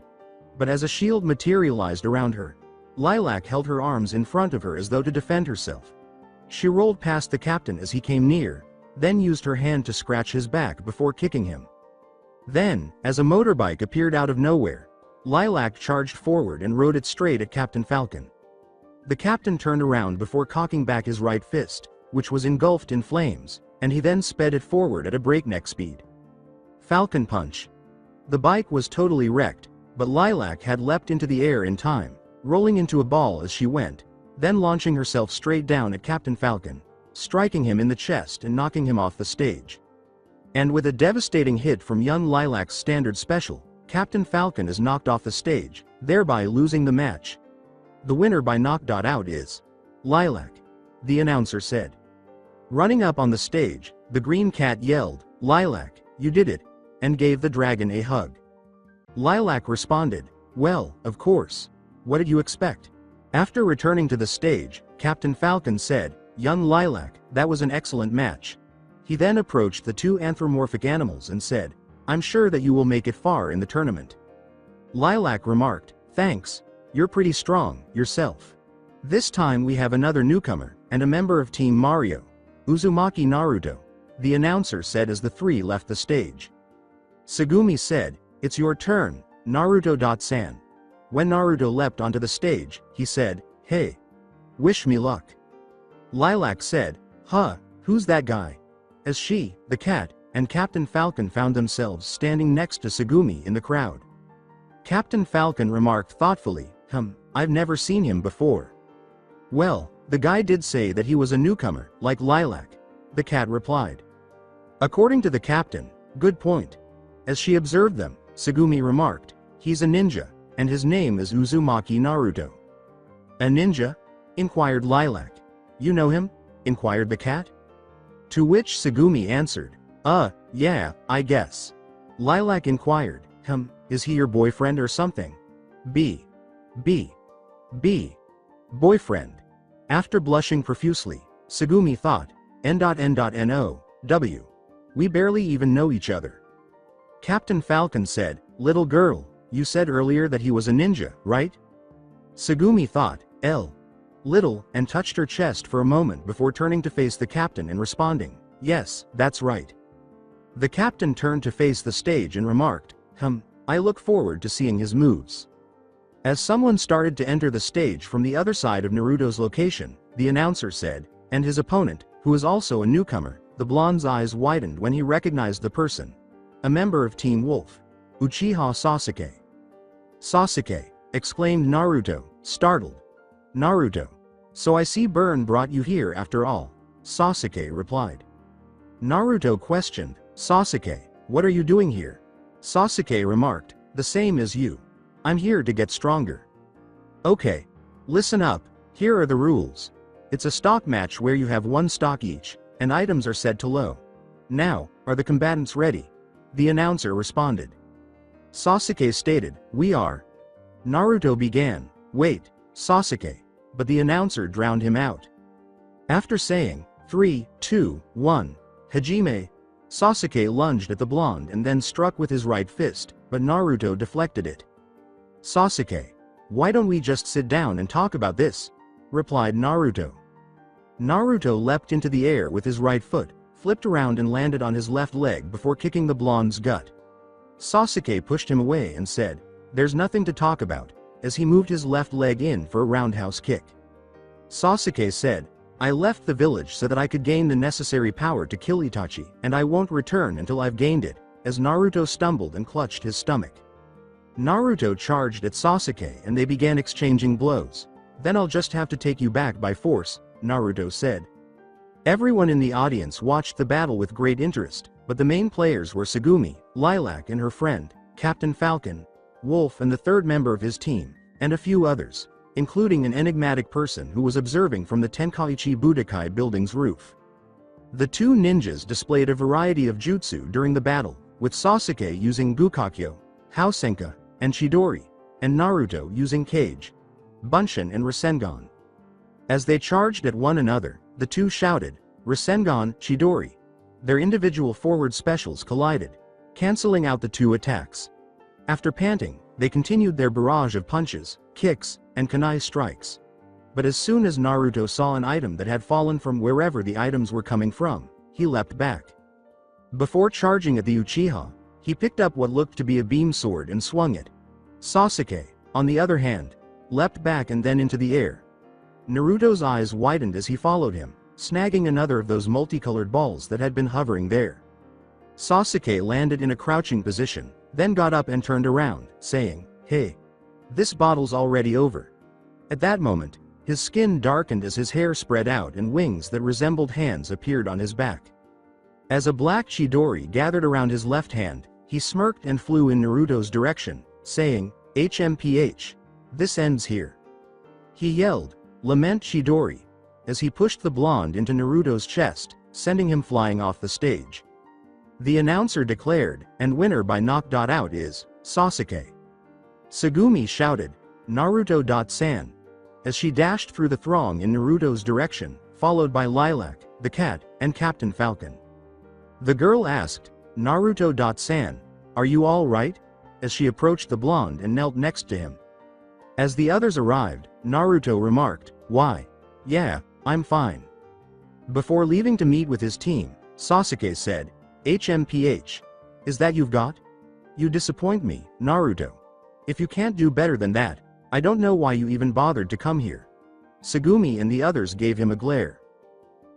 But as a shield materialized around her, Lilac held her arms in front of her as though to defend herself. She rolled past the captain as he came near, then used her hand to scratch his back before kicking him. Then, as a motorbike appeared out of nowhere, Lilac charged forward and rode it straight at Captain Falcon. The captain turned around before cocking back his right fist, which was engulfed in flames, and he then sped it forward at a breakneck speed. Falcon Punch. The bike was totally wrecked, but Lilac had leapt into the air in time, rolling into a ball as she went, then launching herself straight down at Captain Falcon, striking him in the chest and knocking him off the stage. And with a devastating hit from young Lilac's standard special, Captain Falcon is knocked off the stage, thereby losing the match. "The winner by knocked out is Lilac," the announcer said. Running up on the stage, the green cat yelled, "Lilac, you did it," and gave the dragon a hug. Lilac responded, "Well, of course. What did you expect?" After returning to the stage, Captain Falcon said, "Young Lilac, that was an excellent match." He then approached the two anthropomorphic animals and said, "I'm sure that you will make it far in the tournament." Lilac remarked, "Thanks, you're pretty strong, yourself. This time we have another newcomer, and a member of Team Mario, Uzumaki Naruto," the announcer said as the three left the stage. Tsugumi said, "It's your turn, Naruto-san." When Naruto leapt onto the stage, he said, "Hey. Wish me luck." Lilac said, "Huh, who's that guy?" As she, the cat, and Captain Falcon found themselves standing next to Tsugumi in the crowd. Captain Falcon remarked thoughtfully, I've never seen him before." "Well, the guy did say that he was a newcomer, like Lilac," the cat replied. According to the captain, "Good point." As she observed them, Tsugumi remarked, "He's a ninja, and his name is Uzumaki Naruto." "A ninja?" inquired Lilac. "You know him?" inquired the cat. To which Tsugumi answered, Yeah, I guess." Lilac inquired, Is he your boyfriend or something?" B. Boyfriend. After blushing profusely, Tsugumi thought, N.N.N.O.W. We barely even know each other. Captain Falcon said, "Little girl, you said earlier that he was a ninja, right?" Tsugumi thought, Little, and touched her chest for a moment before turning to face the captain and responding, "Yes, that's right." The captain turned to face the stage and remarked, I look forward to seeing his moves." As someone started to enter the stage from the other side of Naruto's location, the announcer said, and his opponent, who is also a newcomer, the blonde's eyes widened when he recognized the person. A member of Team Wolf. Uchiha Sasuke. "Sasuke," exclaimed Naruto, startled. "Naruto. So I see Burn brought you here after all," Sasuke replied. Naruto questioned, Sasuke, what are you doing here? Sasuke remarked, the same as you. I'm here to get stronger. Okay. Listen up, here are the rules. It's a stock match where you have one stock each, and items are set to low. Now, are the combatants ready? The announcer responded. Sasuke stated, we are. Naruto began, wait, Sasuke. But the announcer drowned him out. After saying, 3, 2, 1, Hajime, Sasuke lunged at the blonde and then struck with his right fist, but Naruto deflected it. Sasuke, why don't we just sit down and talk about this? Replied Naruto. Naruto leapt into the air with his right foot, flipped around and landed on his left leg before kicking the blonde's gut. Sasuke pushed him away and said, there's nothing to talk about, as he moved his left leg in for a roundhouse kick. Sasuke said, I left the village so that I could gain the necessary power to kill Itachi, and I won't return until I've gained it, as Naruto stumbled and clutched his stomach. Naruto charged at Sasuke and they began exchanging blows. Then I'll just have to take you back by force, Naruto said. Everyone in the audience watched the battle with great interest, but the main players were Tsugumi, Lilac and her friend, Captain Falcon, Wolf and the third member of his team, and a few others, including an enigmatic person who was observing from the Tenkaichi Budokai building's roof. The two ninjas displayed a variety of jutsu during the battle, with Sasuke using Gukakyo, Housenka, and Chidori, and Naruto using Kage, Bunshin and Rasengan. As they charged at one another, the two shouted, Rasengan, Chidori. Their individual forward specials collided, canceling out the two attacks. After panting, they continued their barrage of punches, kicks, and kunai strikes. But as soon as Naruto saw an item that had fallen from wherever the items were coming from, he leapt back. Before charging at the Uchiha, he picked up what looked to be a beam sword and swung it. Sasuke, on the other hand, leapt back and then into the air. Naruto's eyes widened as he followed him, snagging another of those multicolored balls that had been hovering there. Sasuke landed in a crouching position, then got up and turned around, saying, hey, this battle's already over. At that moment, his skin darkened as his hair spread out and wings that resembled hands appeared on his back. As a black Chidori gathered around his left hand, he smirked and flew in Naruto's direction, saying, HMPH. This ends here. He yelled, Lament Chidori, as he pushed the blonde into Naruto's chest, sending him flying off the stage. The announcer declared, and winner by knockout is, Sasuke. Tsugumi shouted, Naruto.san, as she dashed through the throng in Naruto's direction, followed by Lilac, the cat, and Captain Falcon. The girl asked, Naruto.san, are you all right? As she approached the blonde and knelt next to him. As the others arrived, Naruto remarked, why? Yeah, I'm fine. Before leaving to meet with his team, Sasuke said, HMPH. Is that you've got? You disappoint me, Naruto. If you can't do better than that, I don't know why you even bothered to come here. Tsugumi and the others gave him a glare.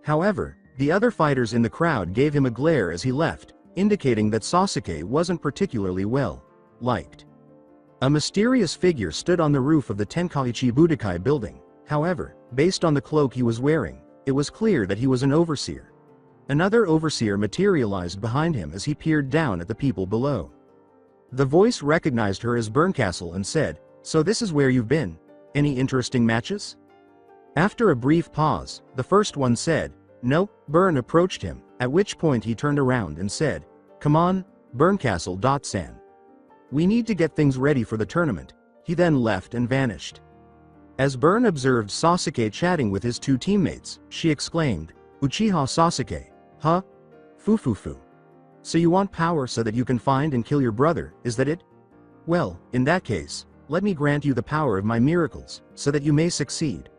However, the other fighters in the crowd gave him a glare as he left, indicating that Sasuke wasn't particularly well liked. A mysterious figure stood on the roof of the Tenkaichi Budokai building. However, based on the cloak he was wearing, it was clear that he was an overseer. Another overseer materialized behind him as he peered down at the people below. The voice recognized her as Berncastle and said, so this is where you've been. Any interesting matches? After a brief pause, the first one said, no. Bern approached him, at which point he turned around and said, come on, Berncastle.san. We need to get things ready for the tournament. He then left and vanished. As Bern observed Sasuke chatting with his two teammates, she exclaimed, Uchiha Sasuke. Huh? Fufufu. So you want power so that you can find and kill your brother, is that it? Well, in that case, let me grant you the power of my miracles, so that you may succeed.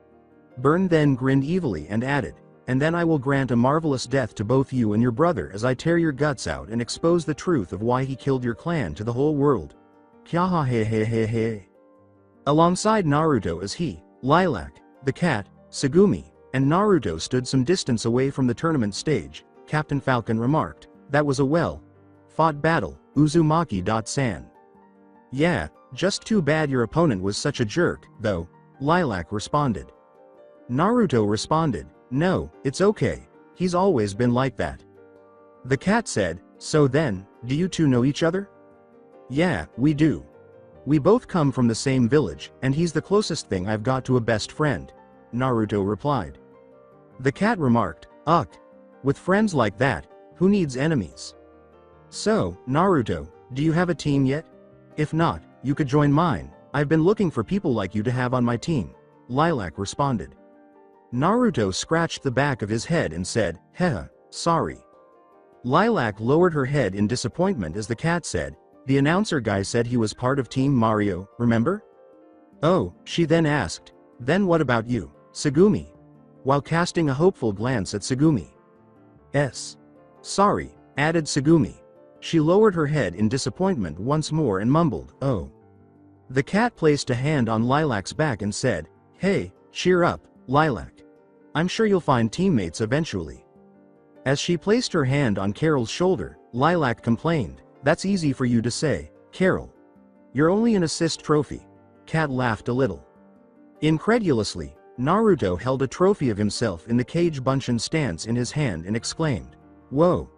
Bern then grinned evilly and added, and then I will grant a marvelous death to both you and your brother as I tear your guts out and expose the truth of why he killed your clan to the whole world. Kyahahehehehe. Alongside Naruto as he, Lilac, the cat, Tsugumi, and Naruto stood some distance away from the tournament stage, Captain Falcon remarked, that was a well-fought battle, Uzumaki.san. Yeah, just too bad your opponent was such a jerk, though, Lilac responded. Naruto responded, no, it's okay, he's always been like that. The cat said, "So then, do you two know each other?" "Yeah, we do. We both come from the same village, and he's the closest thing I've got to a best friend," Naruto replied. The cat remarked, "Ugh. With friends like that, who needs enemies?" "So, Naruto, do you have a team yet? If not, you could join mine. I've been looking for people like you to have on my team," Lilac responded. Naruto scratched the back of his head and said, "Heh, sorry." Lilac lowered her head in disappointment as the cat said, "The announcer guy said he was part of Team Mario, remember?" "Oh," she then asked, "then what about you, Tsugumi?" While casting a hopeful glance at Tsugumi. "Sorry," added Tsugumi. She lowered her head in disappointment once more and mumbled, "Oh." The cat placed a hand on Lilac's back and said, "Hey, cheer up, Lilac. I'm sure you'll find teammates eventually." As she placed her hand on Carol's shoulder, Lilac complained, "That's easy for you to say, Carol. You're only an assist trophy." Cat laughed a little. Incredulously, Naruto held a trophy of himself in the Cage Bunshin stance in his hand and exclaimed, "Whoa.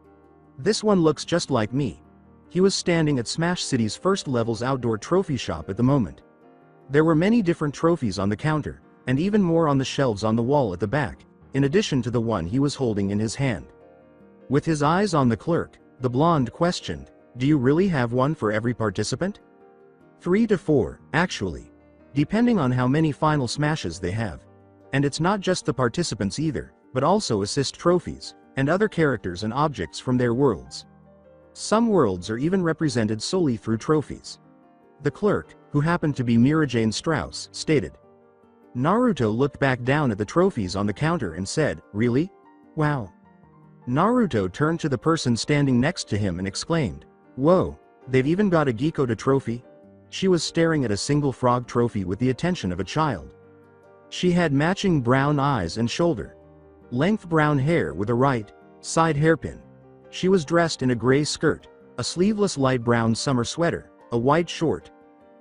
This one looks just like me." He was standing at Smash City's first level's outdoor trophy shop at the moment. There were many different trophies on the counter, and even more on the shelves on the wall at the back, in addition to the one he was holding in his hand. With his eyes on the clerk, the blonde questioned, "Do you really have one for every participant?" 3 to 4, actually. Depending on how many final smashes they have. And it's not just the participants either, but also assist trophies, and other characters and objects from their worlds. Some worlds are even represented solely through trophies. The clerk, who happened to be Mirajane Strauss, stated. Naruto looked back down at the trophies on the counter and said, "Really? Wow." Naruto turned to the person standing next to him and exclaimed, "Whoa, they've even got a Gekoda trophy?" She was staring at a single frog trophy with the attention of a child. She had matching brown eyes and shoulder length brown hair with a right side hairpin. She was dressed in a gray skirt, a sleeveless light brown summer sweater, a white short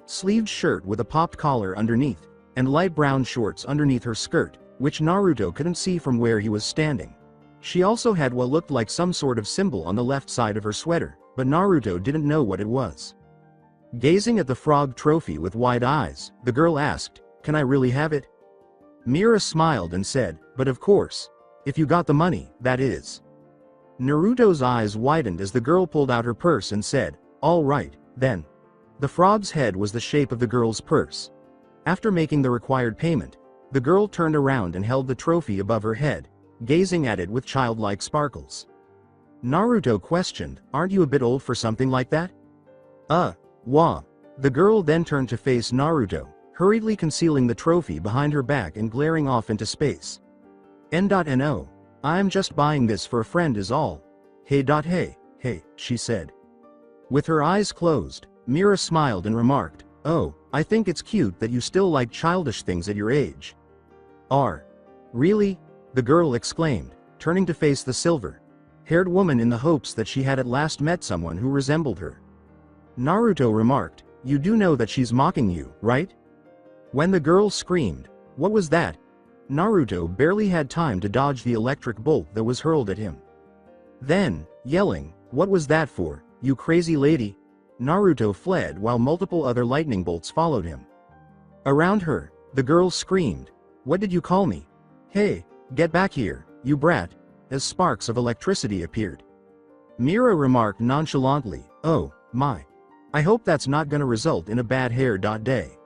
sleeved shirt with a popped collar underneath, and light brown shorts underneath her skirt, which Naruto couldn't see from where he was standing. She also had what looked like some sort of symbol on the left side of her sweater, but Naruto didn't know what it was. Gazing at the frog trophy with wide eyes, the girl asked, "Can I really have it?" Mira smiled and said, "But of course. If you got the money, that is." Naruto's eyes widened as the girl pulled out her purse and said, "All right, then." The frog's head was the shape of the girl's purse. After making the required payment, the girl turned around and held the trophy above her head, gazing at it with childlike sparkles. Naruto questioned, "Aren't you a bit old for something like that?" Wah. The girl then turned to face Naruto, hurriedly concealing the trophy behind her back and glaring off into space. "No. I'm just buying this for a friend is all." Hey, she said. With her eyes closed, Mira smiled and remarked, "Oh, I think it's cute that you still like childish things at your age." Really?" the girl exclaimed, turning to face the silver-haired woman in the hopes that she had at last met someone who resembled her. Naruto remarked, "You do know that she's mocking you, right?" When the girl screamed, "What was that?" Naruto barely had time to dodge the electric bolt that was hurled at him. Then, yelling, "What was that for, you crazy lady?" Naruto fled while multiple other lightning bolts followed him. Around her, the girl screamed, "What did you call me? Hey, get back here, you brat," as sparks of electricity appeared. Mira remarked nonchalantly, "Oh, my. I hope that's not gonna result in a bad hair day."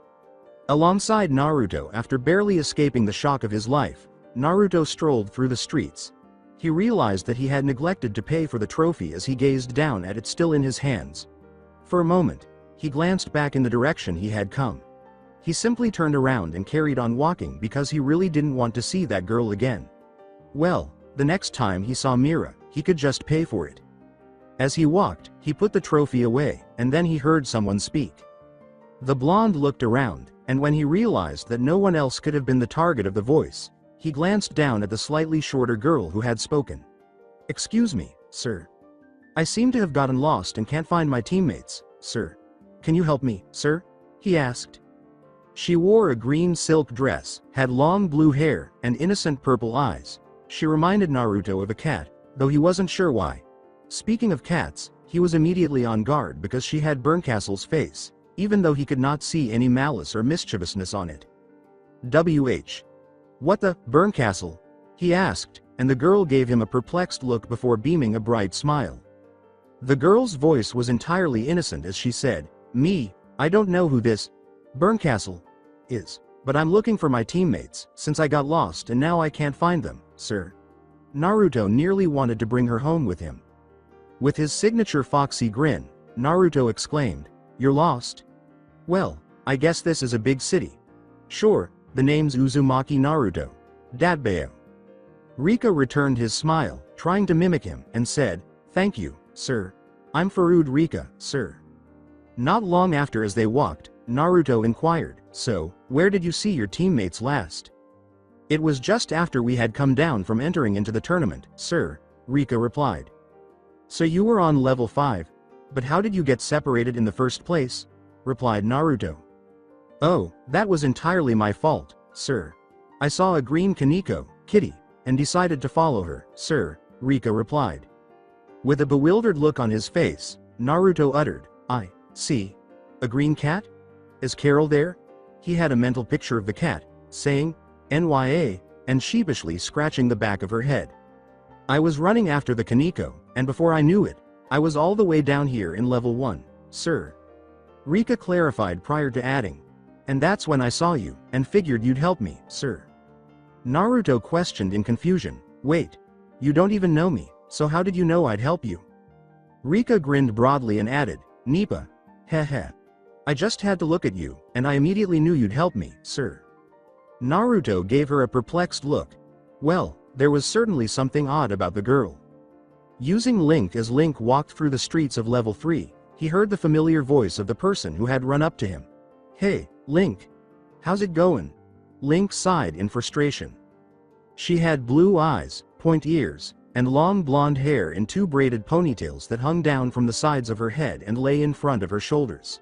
Alongside Naruto after barely escaping the shock of his life, Naruto strolled through the streets. He realized that he had neglected to pay for the trophy as he gazed down at it still in his hands. For a moment, he glanced back in the direction he had come. He simply turned around and carried on walking because he really didn't want to see that girl again. Well, the next time he saw Mira, he could just pay for it. As he walked, he put the trophy away, and then he heard someone speak. The blonde looked around, and when he realized that no one else could have been the target of the voice, he glanced down at the slightly shorter girl who had spoken. "Excuse me, sir. I seem to have gotten lost and can't find my teammates, sir. Can you help me, sir?" he asked. She wore a green silk dress, had long blue hair, and innocent purple eyes. She reminded Naruto of a cat, though he wasn't sure why. Speaking of cats, he was immediately on guard because she had Berncastle's face, even though he could not see any malice or mischievousness on it. "WH. What the, Berncastle?" he asked, and the girl gave him a perplexed look before beaming a bright smile. The girl's voice was entirely innocent as she said, "Me, I don't know who this Berncastle is, but I'm looking for my teammates, since I got lost and now I can't find them, sir." Naruto nearly wanted to bring her home with him. With his signature foxy grin, Naruto exclaimed, "You're lost? Well, I guess this is a big city. Sure, the name's Uzumaki Naruto. Datbeo." Rika returned his smile, trying to mimic him, and said, "Thank you, sir. I'm Farood Rika, sir." Not long after as they walked, Naruto inquired, "So, where did you see your teammates last?" "It was just after we had come down from entering into the tournament, sir," Rika replied. "So you were on level 5? But how did you get separated in the first place?" replied Naruto. "Oh, that was entirely my fault, sir. I saw a green Kaneko, kitty, and decided to follow her, sir," Rika replied. With a bewildered look on his face, Naruto uttered, "I see. A green cat? Is Carol there?" He had a mental picture of the cat, saying, "NYA," and sheepishly scratching the back of her head. "I was running after the Kaneko, and before I knew it, I was all the way down here in level 1, sir." Rika clarified prior to adding, "And that's when I saw you, and figured you'd help me, sir." Naruto questioned in confusion, "Wait, you don't even know me, so how did you know I'd help you?" Rika grinned broadly and added, "Nipa, heh. I just had to look at you, and I immediately knew you'd help me, sir." Naruto gave her a perplexed look. Well, there was certainly something odd about the girl. Using Link as Link walked through the streets of level 3, he heard the familiar voice of the person who had run up to him. "Hey, Link. How's it going?" Link sighed in frustration. She had blue eyes, point ears, and long blonde hair in 2 braided ponytails that hung down from the sides of her head and lay in front of her shoulders.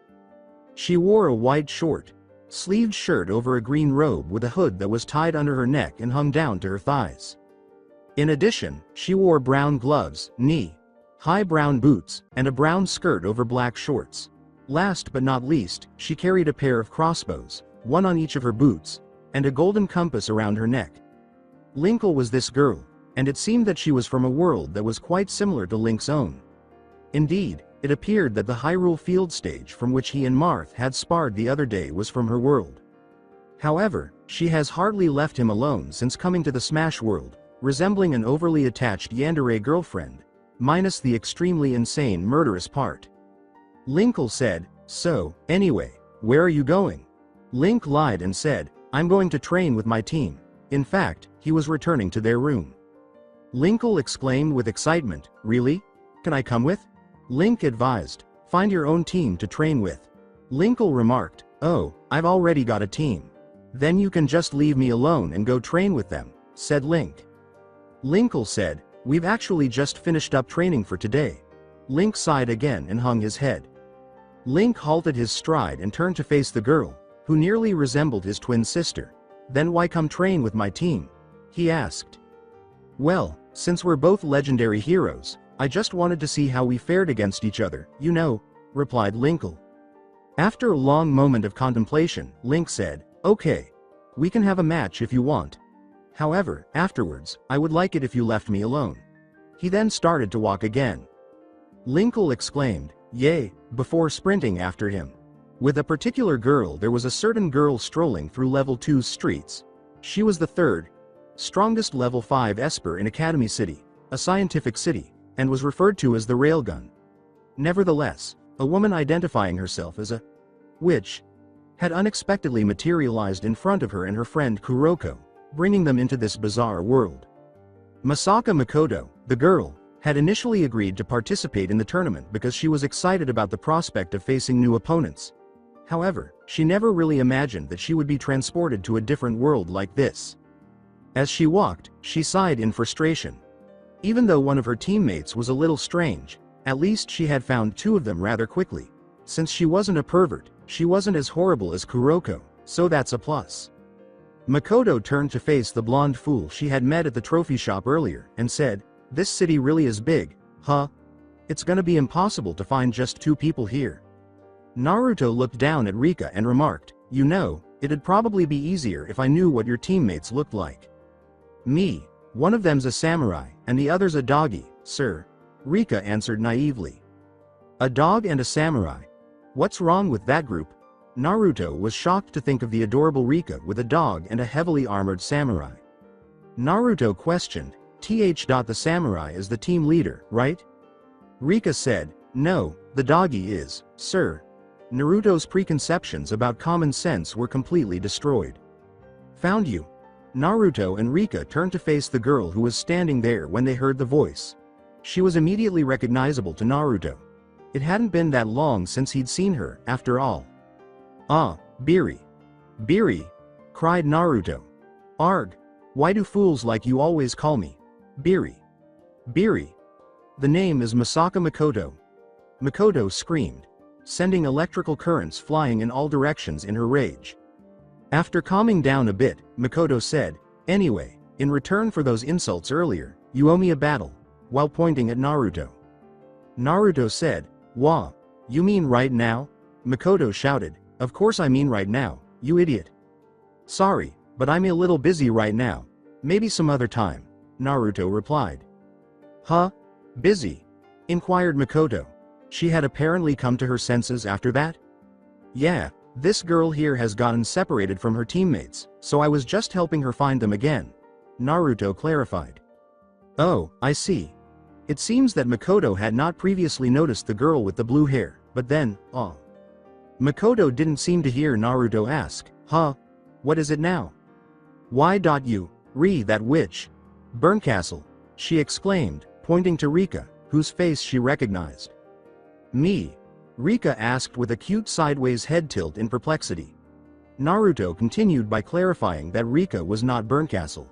She wore a white short-sleeved shirt over a green robe with a hood that was tied under her neck and hung down to her thighs. In addition, she wore brown gloves, knee-high brown boots, and a brown skirt over black shorts. Last but not least, she carried a pair of crossbows, one on each of her boots, and a golden compass around her neck. Linkle was this girl, and it seemed that she was from a world that was quite similar to Link's own. Indeed, it appeared that the Hyrule Field stage from which he and Marth had sparred the other day was from her world. However, she has hardly left him alone since coming to the Smash world, resembling an overly attached yandere girlfriend, minus the extremely insane murderous part. Linkle said, "So, anyway, where are you going?" Link lied and said, "I'm going to train with my team." In fact, he was returning to their room. Linkle exclaimed with excitement, "Really? Can I come with?" Link advised, "Find your own team to train with." Linkle remarked, "Oh, I've already got a team. Then you can just leave me alone and go train with them," said Link. Linkle said, "We've actually just finished up training for today." Link sighed again and hung his head. Link halted his stride and turned to face the girl, who nearly resembled his twin sister. "Then why come train with my team?" he asked. "Well, since we're both legendary heroes, I just wanted to see how we fared against each other, you know," replied Linkle. After a long moment of contemplation, Link said, "Okay. We can have a match if you want. However, afterwards, I would like it if you left me alone." He then started to walk again. Linkle exclaimed, "Yay," before sprinting after him. With a particular girl, there was a certain girl strolling through level 2's streets. She was the third strongest level 5 Esper in Academy City, a scientific city, and was referred to as the Railgun. Nevertheless, a woman identifying herself as a witch had unexpectedly materialized in front of her and her friend Kuroko, bringing them into this bizarre world. Masaka Makoto, the girl, had initially agreed to participate in the tournament because she was excited about the prospect of facing new opponents. However, she never really imagined that she would be transported to a different world like this. As she walked, she sighed in frustration. Even though one of her teammates was a little strange, at least she had found 2 of them rather quickly. Since she wasn't a pervert, she wasn't as horrible as Kuroko, so that's a plus. Makoto turned to face the blonde fool she had met at the trophy shop earlier, and said, "This city really is big, huh?" It's gonna be impossible to find just 2 people here. Naruto looked down at Rika and remarked, "You know, it'd probably be easier if I knew what your teammates looked like." "Me. One of them's a samurai, and the other's a doggy, sir," Rika answered naively. "A dog and a samurai? What's wrong with that group?" Naruto was shocked to think of the adorable Rika with a dog and a heavily armored samurai. Naruto questioned, The samurai is the team leader, right?" Rika said, "No, the doggy is, sir." Naruto's preconceptions about common sense were completely destroyed. "Found you." Naruto and Rika turned to face the girl who was standing there when they heard the voice. She was immediately recognizable to Naruto. It hadn't been that long since he'd seen her, after all. "Ah, Biri. Biri!" cried Naruto. "Arg! Why do fools like you always call me Biri? Biri! The name is Masaka Makoto." Makoto screamed, sending electrical currents flying in all directions in her rage. After calming down a bit, Makoto said, "Anyway, in return for those insults earlier, you owe me a battle," while pointing at Naruto. Naruto said, "Wah, you mean right now?" Makoto shouted, "Of course I mean right now, you idiot." "Sorry, but I'm a little busy right now. Maybe some other time," Naruto replied. "Huh? Busy?" inquired Makoto. She had apparently come to her senses after that. "Yeah, this girl here has gotten separated from her teammates, so I was just helping her find them again," Naruto clarified. "Oh, I see." It seems that Makoto had not previously noticed the girl with the blue hair, but then, oh. Makoto didn't seem to hear Naruto ask, "Huh? What is it now?" "Why you, that witch? Burncastle," she exclaimed, pointing to Rika, whose face she recognized. "Me?" Rika asked with a cute sideways head tilt in perplexity. Naruto continued by clarifying that Rika was not Burncastle.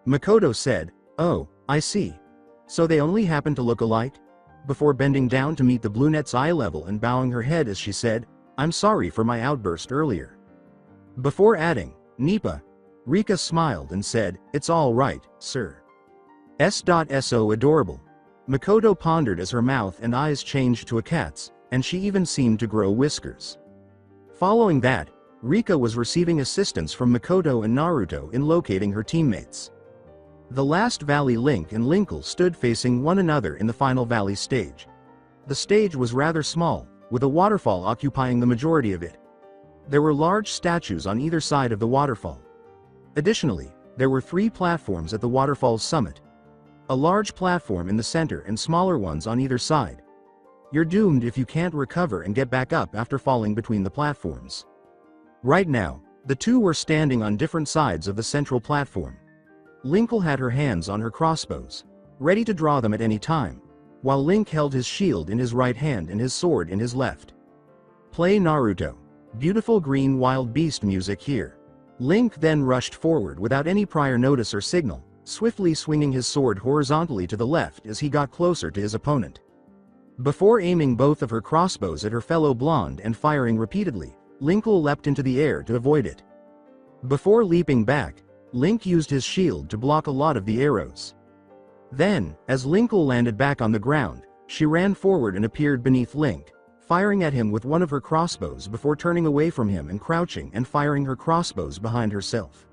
Makoto said, "Oh, I see. So they only happen to look alike?" Before bending down to meet the brunette's eye level and bowing her head as she said, "I'm sorry for my outburst earlier." Before adding, "Nipa," Rika smiled and said, "It's all right, sir." So adorable. Makoto pondered as her mouth and eyes changed to a cat's, and she even seemed to grow whiskers. Following that, Rika was receiving assistance from Makoto and Naruto in locating her teammates. The last valley Link and Linkle stood facing one another in the final valley stage. The stage was rather small, with a waterfall occupying the majority of it. There were large statues on either side of the waterfall. Additionally, there were 3 platforms at the waterfall's summit. A large platform in the center and smaller ones on either side. You're doomed if you can't recover and get back up after falling between the platforms. Right now, the two were standing on different sides of the central platform. Linkle had her hands on her crossbows, ready to draw them at any time, while Link held his shield in his right hand and his sword in his left. Play Naruto. Beautiful green wild beast music here. Link then rushed forward without any prior notice or signal, swiftly swinging his sword horizontally to the left as he got closer to his opponent. Before aiming both of her crossbows at her fellow blonde and firing repeatedly, Linkle leapt into the air to avoid it. Before leaping back, Link used his shield to block a lot of the arrows. Then, as Linkle landed back on the ground, she ran forward and appeared beneath Link, firing at him with one of her crossbows before turning away from him and crouching and firing her crossbows behind herself.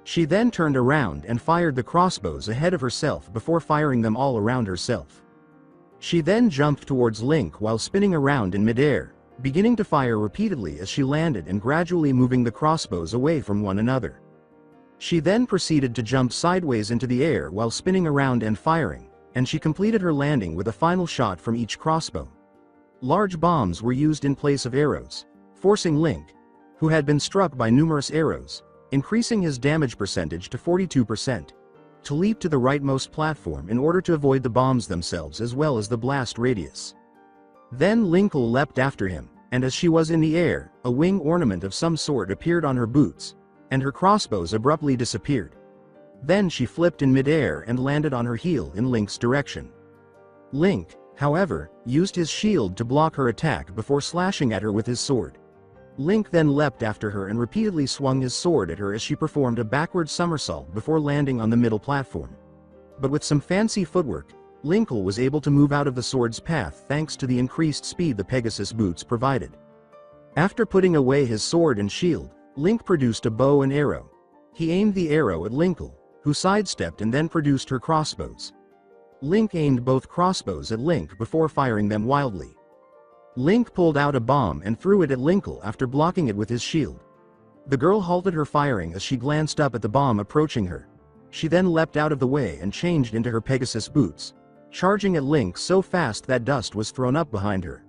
She then turned around and fired the crossbows ahead of herself before firing them all around herself. She then jumped towards Link while spinning around in midair, beginning to fire repeatedly as she landed and gradually moving the crossbows away from one another. She then proceeded to jump sideways into the air while spinning around and firing, and she completed her landing with a final shot from each crossbow. Large bombs were used in place of arrows, forcing Link, who had been struck by numerous arrows, increasing his damage percentage to 42%, to leap to the rightmost platform in order to avoid the bombs themselves as well as the blast radius. Then Linkle leapt after him, and as she was in the air, a wing ornament of some sort appeared on her boots, and her crossbows abruptly disappeared. Then she flipped in midair and landed on her heel in Link's direction. Link, however, used his shield to block her attack before slashing at her with his sword. Link then leapt after her and repeatedly swung his sword at her as she performed a backward somersault before landing on the middle platform. But with some fancy footwork, Link was able to move out of the sword's path thanks to the increased speed the Pegasus boots provided. After putting away his sword and shield, Link produced a bow and arrow. He aimed the arrow at Linkle, who sidestepped and then produced her crossbows. Link aimed both crossbows at Link before firing them wildly. Link pulled out a bomb and threw it at Linkle after blocking it with his shield. The girl halted her firing as she glanced up at the bomb approaching her. She then leapt out of the way and changed into her Pegasus boots, charging at Link so fast that dust was thrown up behind her.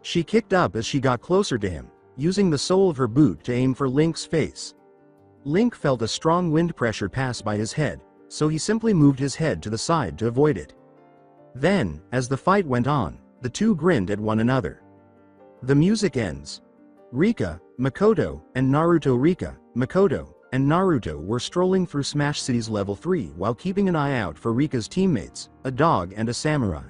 She kicked up as she got closer to him, using the sole of her boot to aim for Link's face. Link felt a strong wind pressure pass by his head, so he simply moved his head to the side to avoid it. Then, as the fight went on, the two grinned at one another. The music ends. Rika, Makoto, and Naruto. Rika, Makoto, and Naruto were strolling through Smash City's level 3 while keeping an eye out for Rika's teammates, a dog and a samurai.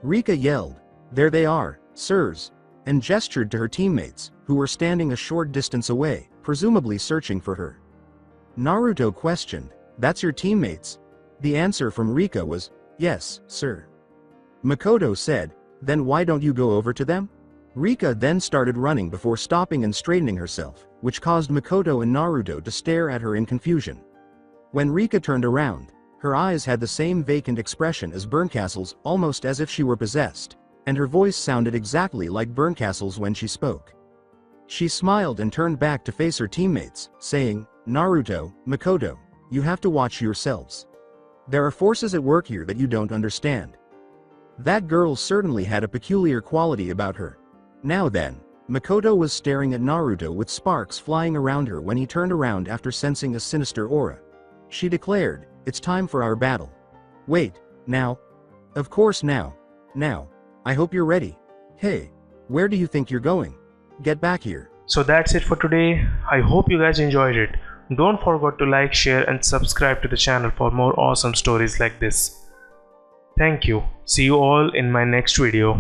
Rika yelled, "There they are, sirs," and gestured to her teammates, who were standing a short distance away, presumably searching for her. Naruto questioned, "That's your teammates?" The answer from Rika was, "Yes, sir." Makoto said, "Then why don't you go over to them?" Rika then started running before stopping and straightening herself, which caused Makoto and Naruto to stare at her in confusion. When Rika turned around, her eyes had the same vacant expression as Berncastle's, almost as if she were possessed, and her voice sounded exactly like Berncastle's when she spoke. She smiled and turned back to face her teammates, saying, "Naruto, Makoto, you have to watch yourselves. There are forces at work here that you don't understand." That girl certainly had a peculiar quality about her. Now then, Makoto was staring at Naruto with sparks flying around her when he turned around after sensing a sinister aura. She declared, "It's time for our battle." "Wait, now?" "Of course now. Now. I hope you're ready. Hey, where do you think you're going? Get back here." So that's it for today. I hope you guys enjoyed it. Don't forget to like, share and subscribe to the channel for more awesome stories like this. Thank you. See you all in my next video.